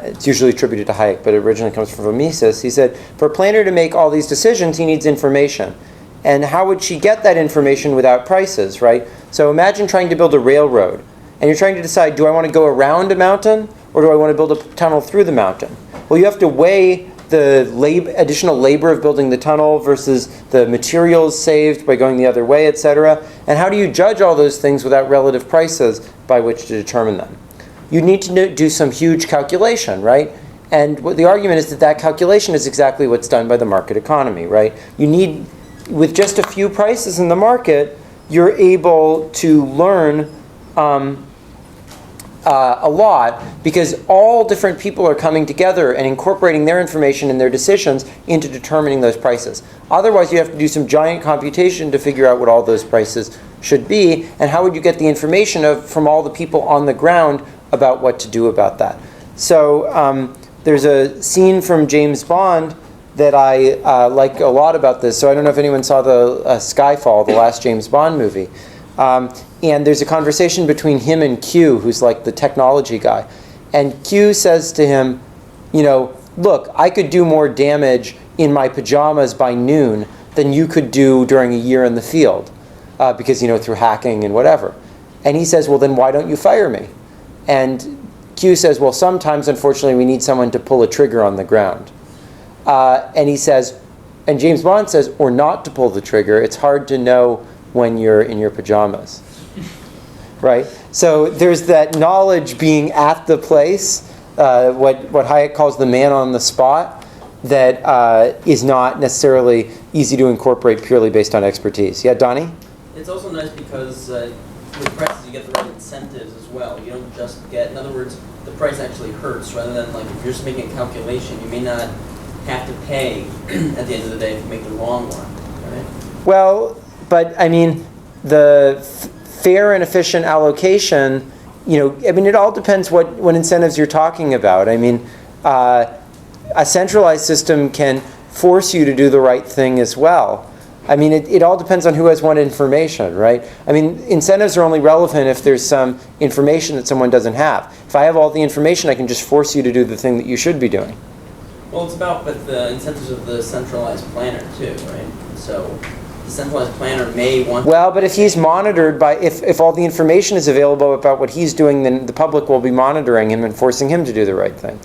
It's usually attributed to Hayek, but it originally comes from von Mises. He said, for a planner to make all these decisions, he needs information. And how would she get that information without prices, right? So imagine trying to build a railroad. And you're trying to decide, do I want to go around a mountain, or do I want to build a tunnel through the mountain? Well, you have to weigh the additional labor of building the tunnel versus the materials saved by going the other way, etc. And how do you judge all those things without relative prices by which to determine them? You need to do some huge calculation, right? And what the argument is that calculation is exactly what's done by the market economy, right? You need, with just a few prices in the market, you're able to learn a lot, because all different people are coming together and incorporating their information and their decisions into determining those prices. Otherwise, you have to do some giant computation to figure out what all those prices should be, and how would you get the information from all the people on the ground about what to do about that. So there's a scene from James Bond that I like a lot about this. So I don't know if anyone saw the Skyfall, the last James Bond movie. And there's a conversation between him and Q, who's like the technology guy. And Q says to him, look, I could do more damage in my pajamas by noon than you could do during a year in the field, because, through hacking and whatever. And he says, well, then why don't you fire me? And Q says, well, sometimes, unfortunately, we need someone to pull a trigger on the ground. And he says, and James Bond says, or not to pull the trigger. It's hard to know when you're in your pajamas, right? So there's that knowledge being at the place, what Hayek calls the man on the spot, that is not necessarily easy to incorporate purely based on expertise. Yeah, Donnie? It's also nice because with prices you get the right incentives as well. You don't just get, in other words, the price actually hurts, rather than like if you're just making a calculation, you may not have to pay at the end of the day if you make the wrong one, right? Well, but I mean, the fair and efficient allocation, it all depends what incentives you're talking about. I mean, a centralized system can force you to do the right thing as well. I mean, it all depends on who has what information, right? I mean, incentives are only relevant if there's some information that someone doesn't have. If I have all the information, I can just force you to do the thing that you should be doing. Well, it's about the incentives of the centralized planner too, right? So the centralized planner may want. Well, but if he's monitored by, if all the information is available about what he's doing, then the public will be monitoring him and forcing him to do the right thing,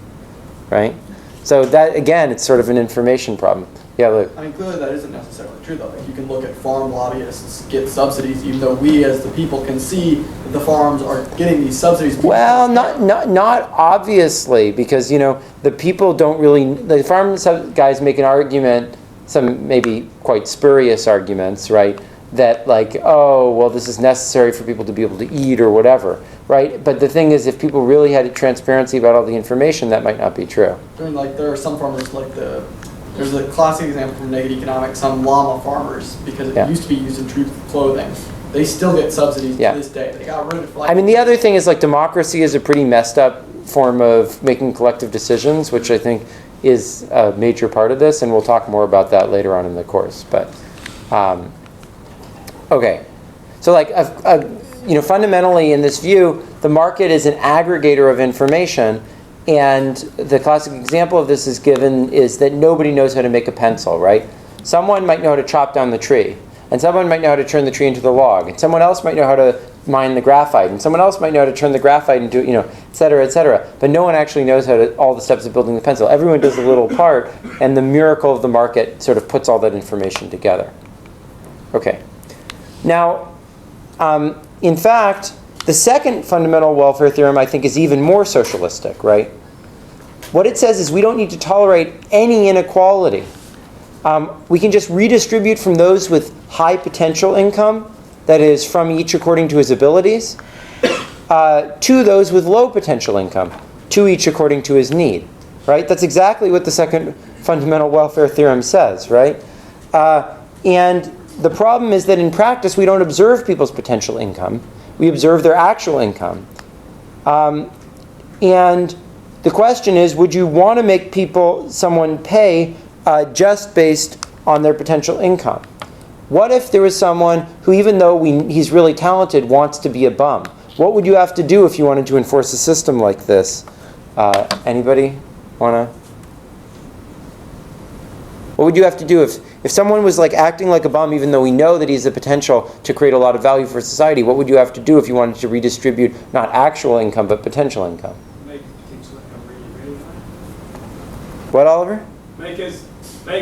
right? So that, again, it's sort of an information problem. Yeah, Luke. I mean, clearly that isn't necessarily true, though. Like, you can look at farm lobbyists get subsidies, even though we, as the people, can see that the farms are getting these subsidies. Well, not obviously, because the people don't really. The farm guys make an argument, some maybe quite spurious arguments, right? That like, oh, well, this is necessary for people to be able to eat or whatever, right? But the thing is, if people really had transparency about all the information, that might not be true. I mean, like there are some farmers like there's a classic example from Naked Economics, some llama farmers, because it used to be used in troop clothing. They still get subsidies to this day. They got rid of it for like. I mean, the other thing is like democracy is a pretty messed up form of making collective decisions, which I think is a major part of this, and we'll talk more about that later on in the course. But okay, so like fundamentally in this view, the market is an aggregator of information. And the classic example of this is that nobody knows how to make a pencil, right? Someone might know how to chop down the tree, and someone might know how to turn the tree into the log, and someone else might know how to mine the graphite, and someone else might know how to turn the graphite into, et cetera, et cetera. But no one actually knows how to, all the steps of building the pencil. Everyone does a little part, and the miracle of the market sort of puts all that information together. Okay. Now, in fact, the second fundamental welfare theorem, I think, is even more socialistic, right? What it says is we don't need to tolerate any inequality. We can just redistribute from those with high potential income, that is, from each according to his abilities, to those with low potential income, to each according to his need, right? That's exactly what the second fundamental welfare theorem says, right? And the problem is that in practice, we don't observe people's potential income. We observe their actual income. And the question is, would you want to make someone pay just based on their potential income? What if there was someone who, even though he's really talented, wants to be a bum? What would you have to do if you wanted to enforce a system like this? Anybody want to? What would you have to do if someone was like acting like a bum, even though we know that he has the potential to create a lot of value for society? What would you have to do if you wanted to redistribute not actual income but potential income? Make potential income really, really high. What, Oliver? Make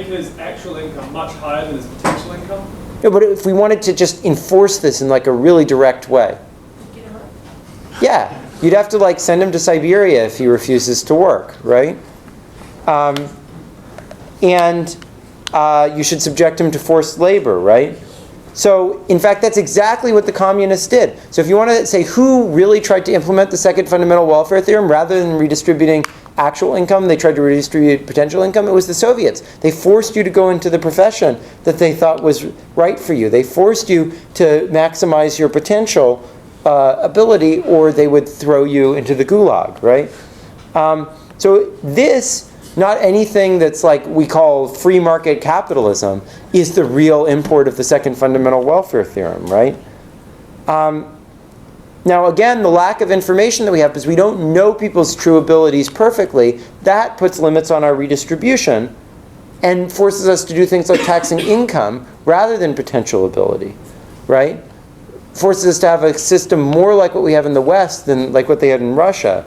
his actual income much higher than his potential income. No, but if we wanted to just enforce this in like a really direct way. Yeah, you'd have to like send him to Siberia if he refuses to work, right? And you should subject him to forced labor, right? So, in fact, that's exactly what the communists did. So if you want to say who really tried to implement the second fundamental welfare theorem, rather than redistributing actual income, they tried to redistribute potential income, it was the Soviets. They forced you to go into the profession that they thought was right for you. They forced you to maximize your potential ability, or they would throw you into the gulag, right? So this, not anything that's like we call free market capitalism, is the real import of the second fundamental welfare theorem, right? Now again, the lack of information that we have, because we don't know people's true abilities perfectly, that puts limits on our redistribution and forces us to do things like taxing income rather than potential ability, right? Forces us to have a system more like what we have in the West than like what they had in Russia.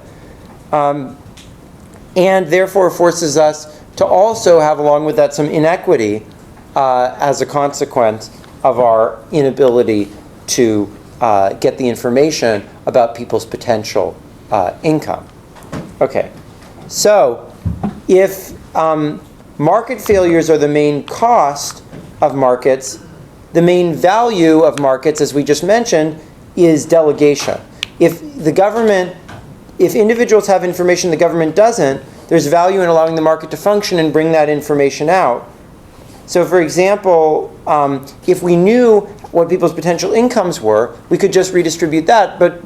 And therefore forces us to also have, along with that, some inequity as a consequence of our inability to get the information about people's potential income. Okay, so if market failures are the main cost of markets, the main value of markets, as we just mentioned, is delegation. If individuals have information the government doesn't, there's value in allowing the market to function and bring that information out. So for example, if we knew what people's potential incomes were, we could just redistribute that. But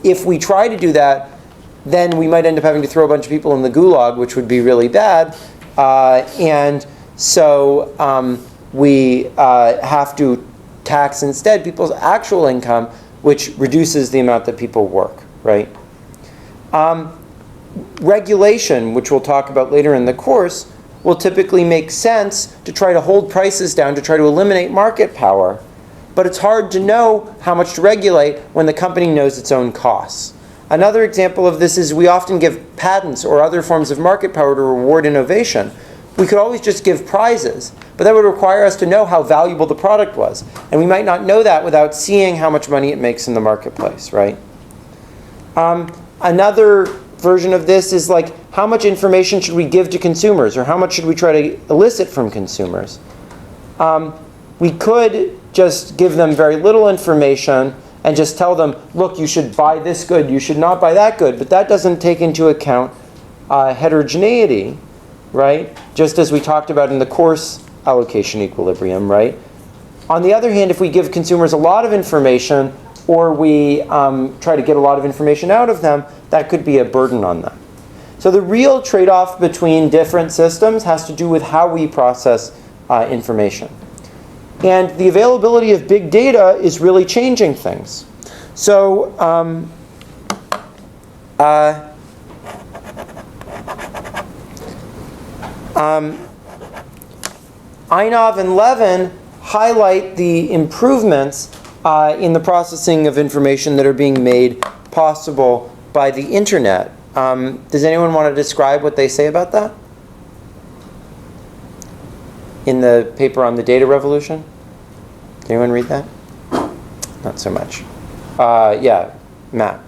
if we try to do that, then we might end up having to throw a bunch of people in the gulag, which would be really bad. And so we have to tax instead people's actual income, which reduces the amount that people work, right? Regulation, which we'll talk about later in the course, will typically make sense to try to hold prices down, to try to eliminate market power. But it's hard to know how much to regulate when the company knows its own costs. Another example of this is we often give patents or other forms of market power to reward innovation. We could always just give prizes, but that would require us to know how valuable the product was. And we might not know that without seeing how much money it makes in the marketplace, right? Another version of this is like, how much information should we give to consumers, or how much should we try to elicit from consumers? We could just give them very little information and just tell them, look, you should buy this good, you should not buy that good, but that doesn't take into account heterogeneity, right? Just as we talked about in the course allocation equilibrium, right? On the other hand, if we give consumers a lot of information, or we try to get a lot of information out of them, that could be a burden on them. So the real trade-off between different systems has to do with how we process information. And the availability of big data is really changing things. So Einov and Levin highlight the improvements in the processing of information that are being made possible by the internet. Does anyone want to describe what they say about that? In the paper on the data revolution? Did anyone read that? Not so much. Yeah, Matt.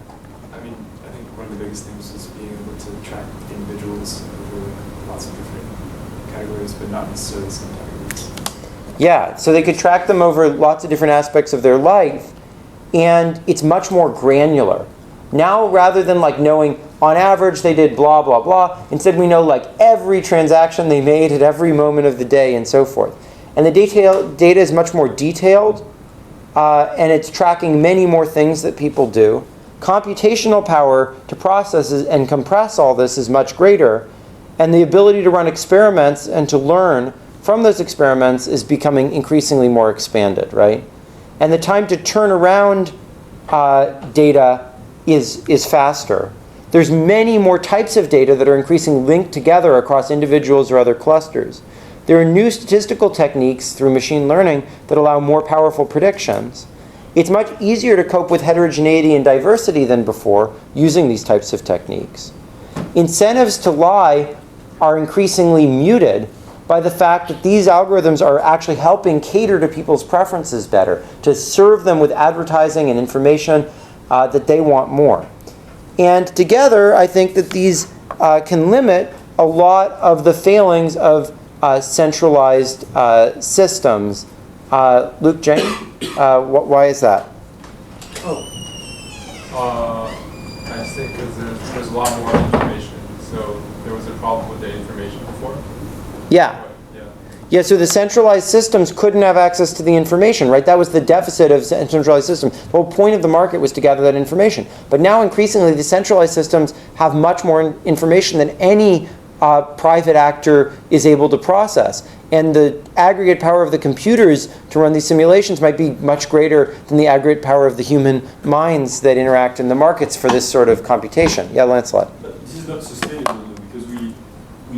I mean, I think one of the biggest things is being able to track individuals over lots of different categories, but not necessarily the same categories. Yeah, so they could track them over lots of different aspects of their life, and it's much more granular. Now, rather than like knowing on average they did blah, blah, blah, instead we know like every transaction they made at every moment of the day and so forth. And the data is much more detailed, and it's tracking many more things that people do. Computational power to process and compress all this is much greater, and the ability to run experiments and to learn from those experiments is becoming increasingly more expanded, right? And the time to turn around data is faster. There's many more types of data that are increasingly linked together across individuals or other clusters. There are new statistical techniques through machine learning that allow more powerful predictions. It's much easier to cope with heterogeneity and diversity than before using these types of techniques. Incentives to lie are increasingly muted by the fact that these algorithms are actually helping cater to people's preferences better, to serve them with advertising and information that they want more. And together, I think that these can limit a lot of the failings of centralized systems. Luke, Jane, why is that? I think because there's a lot more information. So there was a problem with the information before. Yeah. Yeah, so the centralized systems couldn't have access to the information, right? That was the deficit of centralized systems. The whole point of the market was to gather that information. But now increasingly the centralized systems have much more information than any private actor is able to process. And the aggregate power of the computers to run these simulations might be much greater than the aggregate power of the human minds that interact in the markets for this sort of computation. Yeah, Lancelot. But this is not sustainable because we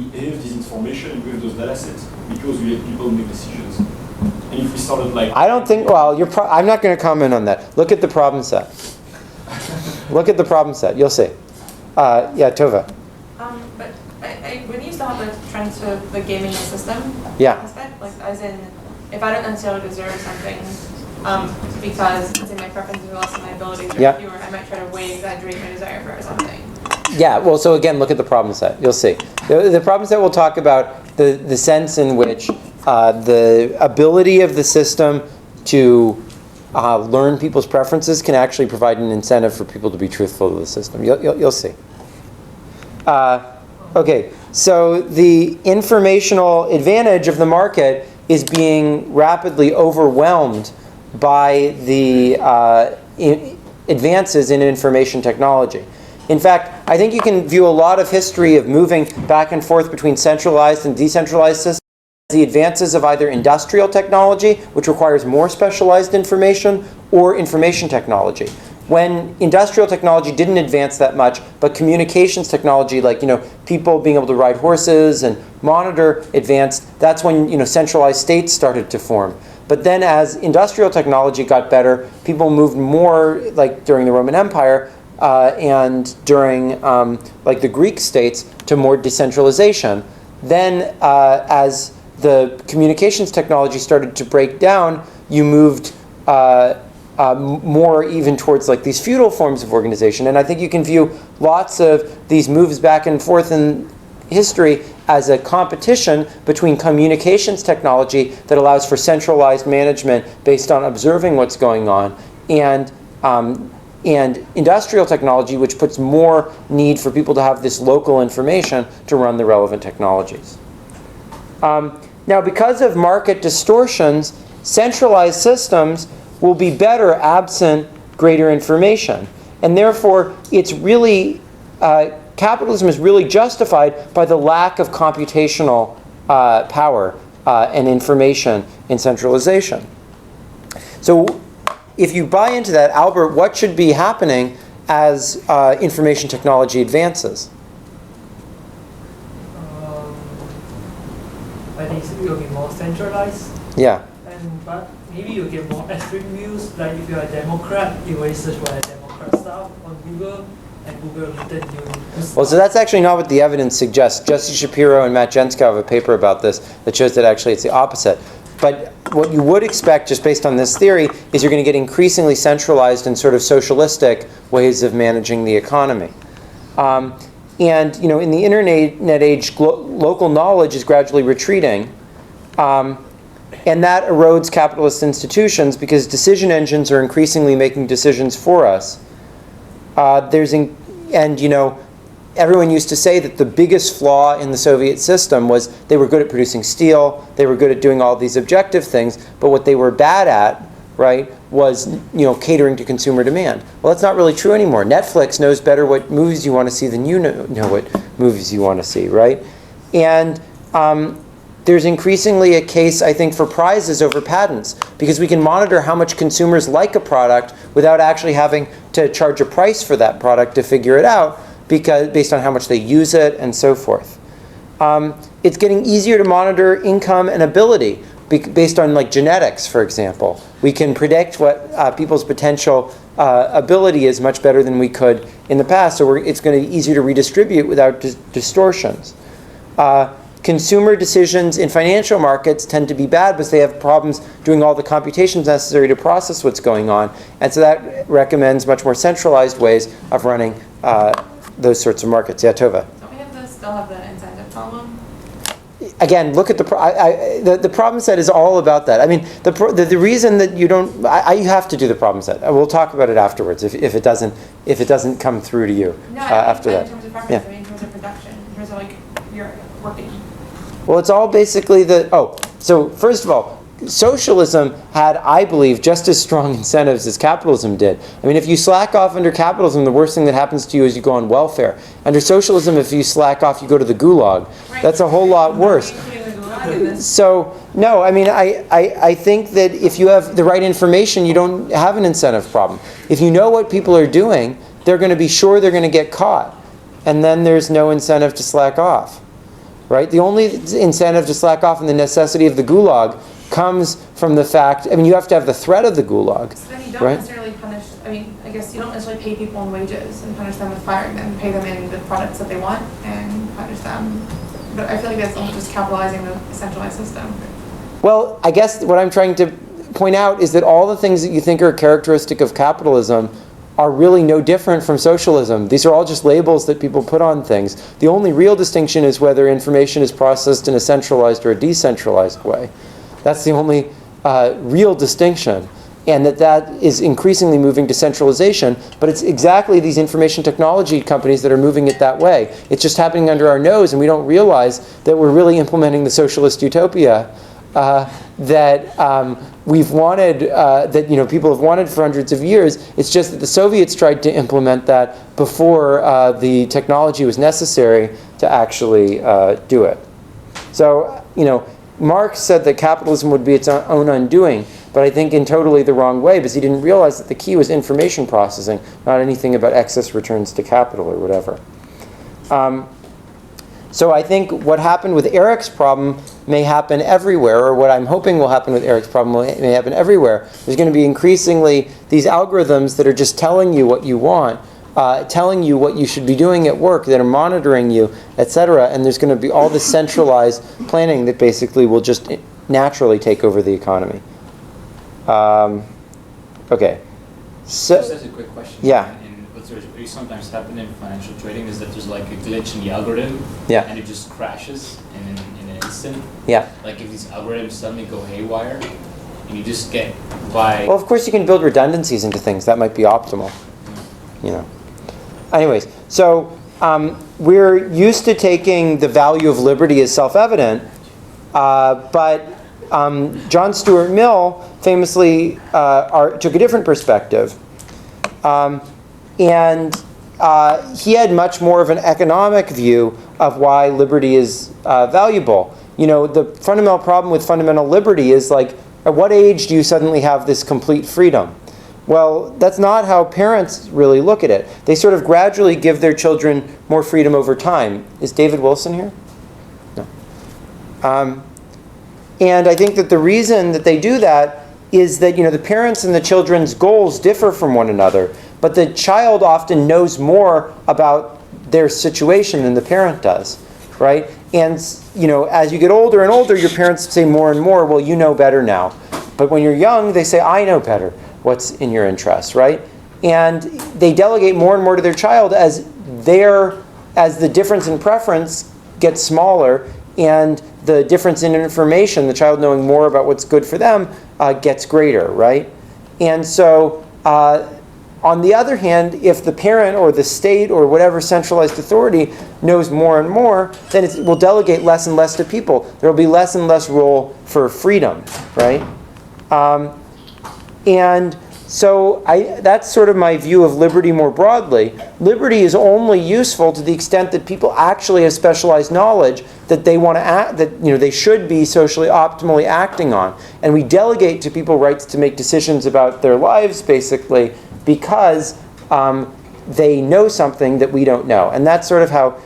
have this information, we have those data sets because we let people make decisions. And if we started like... I don't think, well, I'm not going to comment on that. Look at the problem set. Look at the problem set. You'll see. Yeah, Tova. But when you still have the trend to the gaming the system aspect, like as in, if I don't necessarily deserve something because let's say my preferences are less than my abilities are fewer, I might try to way exaggerate my desire for something. Yeah, well, so again, look at the problem set. You'll see. The problem set will talk about the sense in which the ability of the system to learn people's preferences can actually provide an incentive for people to be truthful to the system. You'll see. Okay, so the informational advantage of the market is being rapidly overwhelmed by the advances in information technology. In fact, I think you can view a lot of history of moving back and forth between centralized and decentralized systems as the advances of either industrial technology, which requires more specialized information, or information technology. When industrial technology didn't advance that much, but communications technology, like people being able to ride horses and monitor, advanced, that's when centralized states started to form. But then as industrial technology got better, people moved more, like during the Roman Empire, and during like the Greek states, to more decentralization. Then as the communications technology started to break down, you moved more even towards like these feudal forms of organization. And I think you can view lots of these moves back and forth in history as a competition between communications technology that allows for centralized management based on observing what's going on, and industrial technology, which puts more need for people to have this local information to run the relevant technologies. Now, because of market distortions, centralized systems will be better absent greater information. And therefore, it's really, capitalism is really justified by the lack of computational power and information in centralization. So if you buy into that, Albert, what should be happening as information technology advances? I think it will be more centralized. Yeah. But maybe you get more extreme views. Like if you're a Democrat, you will search for a Democrat stuff on Google, and Google will return you. Well, so that's actually not what the evidence suggests. Jesse Shapiro and Matt Jensko have a paper about this that shows that actually it's the opposite. But what you would expect, just based on this theory, is you're going to get increasingly centralized and sort of socialistic ways of managing the economy. And in the internet age, local knowledge is gradually retreating. And that erodes capitalist institutions because decision engines are increasingly making decisions for us. Everyone used to say that the biggest flaw in the Soviet system was they were good at producing steel, they were good at doing all these objective things, but what they were bad at, right, was catering to consumer demand. Well, that's not really true anymore. Netflix knows better what movies you want to see than you know what movies you want to see, right? And there's increasingly a case, I think, for prizes over patents because we can monitor how much consumers like a product without actually having to charge a price for that product to figure it out, because based on how much they use it and so forth. It's getting easier to monitor income and ability based on like genetics, for example. We can predict what people's potential ability is much better than we could in the past, so it's going to be easier to redistribute without distortions. Consumer decisions in financial markets tend to be bad because they have problems doing all the computations necessary to process what's going on, and so that recommends much more centralized ways of running those sorts of markets. Yeah, Tova. Don't we still have the incentive problem? Again, look at the problem set is all about that. I mean, the reason that you don't, you have to do the problem set. We'll talk about it afterwards if it doesn't come through to you after that. In terms of preference, I mean in terms of production, in terms of like you're working. Well, it's all basically so first of all, socialism had, I believe, just as strong incentives as capitalism did. I mean, if you slack off under capitalism, the worst thing that happens to you is you go on welfare. Under socialism, if you slack off, you go to the gulag. Right. That's a whole lot worse. So, no, I mean, I think that if you have the right information, you don't have an incentive problem. If you know what people are doing, they're going to be sure they're going to get caught. And then there's no incentive to slack off. Right? The only incentive to slack off and the necessity of the gulag comes from the fact, I mean, you have to have the threat of the gulag. So then you don't necessarily punish, I mean, I guess you don't necessarily pay people in wages and punish them with firing them, pay them in the products that they want and punish them. But I feel like that's also just capitalizing the centralized system. Well, I guess what I'm trying to point out is that all the things that you think are characteristic of capitalism are really no different from socialism. These are all just labels that people put on things. The only real distinction is whether information is processed in a centralized or a decentralized way. That's the only real distinction. And that is increasingly moving to centralization, but it's exactly these information technology companies that are moving it that way. It's just happening under our nose, and we don't realize that we're really implementing the socialist utopia that we've wanted, that people have wanted for hundreds of years. It's just that the Soviets tried to implement that before the technology was necessary to actually do it. So, Marx said that capitalism would be its own undoing, but I think in totally the wrong way, because he didn't realize that the key was information processing, not anything about excess returns to capital or whatever. So I think what happened with Eric's problem may happen everywhere, or what I'm hoping will happen with Eric's problem may happen everywhere. There's going to be increasingly these algorithms that are just telling you what you want, telling you what you should be doing at work, that are monitoring you, etc. And there's going to be all this centralized planning that basically will just naturally take over the economy. Okay. So, just as a quick question. Yeah. What sometimes happen in financial trading is that there's like a glitch in the algorithm, and it just crashes in an instant. Yeah. Like if these algorithms suddenly go haywire, and you just get by. Well, of course you can build redundancies into things. That might be optimal. Anyways, so we're used to taking the value of liberty as self-evident, but John Stuart Mill famously took a different perspective. And he had much more of an economic view of why liberty is valuable. The fundamental problem with fundamental liberty is like, at what age do you suddenly have this complete freedom? Well, that's not how parents really look at it. They sort of gradually give their children more freedom over time. Is David Wilson here? No. And I think that the reason that they do that is that, the parents and the children's goals differ from one another, but the child often knows more about their situation than the parent does, right? And, as you get older and older, your parents say more and more, well, you know better now. But when you're young, they say, I know better what's in your interest, right? And they delegate more and more to their child as the difference in preference gets smaller and the difference in information, the child knowing more about what's good for them, gets greater, right? And so, on the other hand, if the parent or the state or whatever centralized authority knows more and more, then it will delegate less and less to people. There will be less and less role for freedom, right? And so that's sort of my view of liberty more broadly. Liberty is only useful to the extent that people actually have specialized knowledge that they want to act, that they should be socially optimally acting on. And we delegate to people rights to make decisions about their lives, basically, because they know something that we don't know. And that's sort of how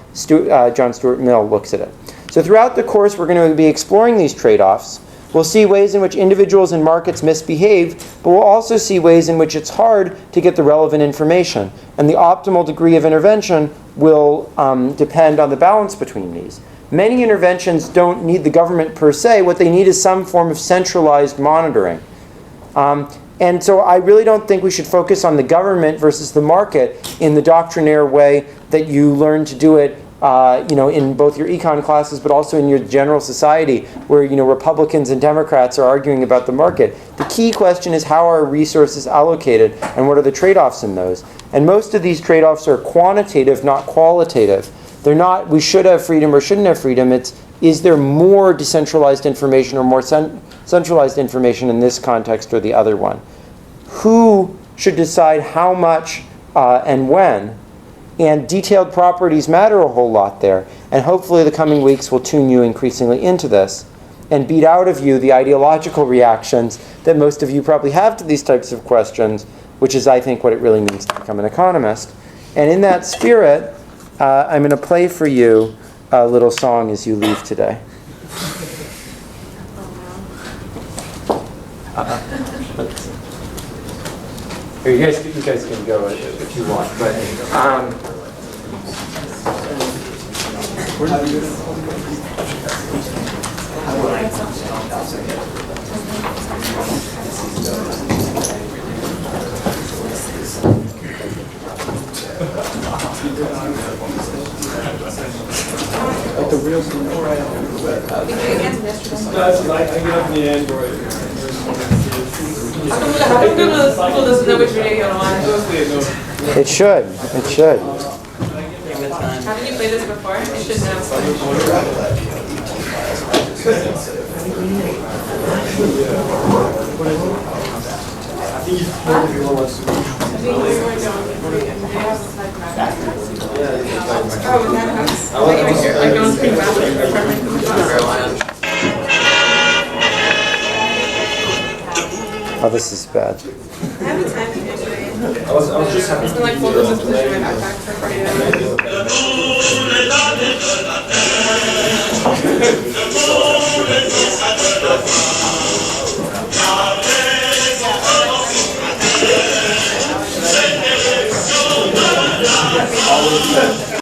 John Stuart Mill looks at it. So throughout the course, we're going to be exploring these trade-offs. We'll see ways in which individuals and markets misbehave, but we'll also see ways in which it's hard to get the relevant information. And the optimal degree of intervention will depend on the balance between these. Many interventions don't need the government per se. What they need is some form of centralized monitoring. And so I really don't think we should focus on the government versus the market in the doctrinaire way that you learn to do it in both your econ classes, but also in your general society, where Republicans and Democrats are arguing about the market. The key question is, how are resources allocated, and what are the trade-offs in those? And most of these trade-offs are quantitative, not qualitative. They're not, we should have freedom or shouldn't have freedom. It's, is there more decentralized information or more centralized information in this context or the other one? Who should decide how much and when? And detailed properties matter a whole lot there. And hopefully the coming weeks will tune you increasingly into this and beat out of you the ideological reactions that most of you probably have to these types of questions, which is, I think, what it really means to become an economist. And in that spirit, I'm going to play for you a little song as you leave today. You guys can go if you want, but like the real thing. I get up in the Android. How come Google doesn't know which video you're on? It should. It should. Haven't you played this before? It should know. I think you told everyone wants to. Oh, this is bad. I have a time yesterday. I was just happy. It's been like photos of position in my backpack for 40 minutes.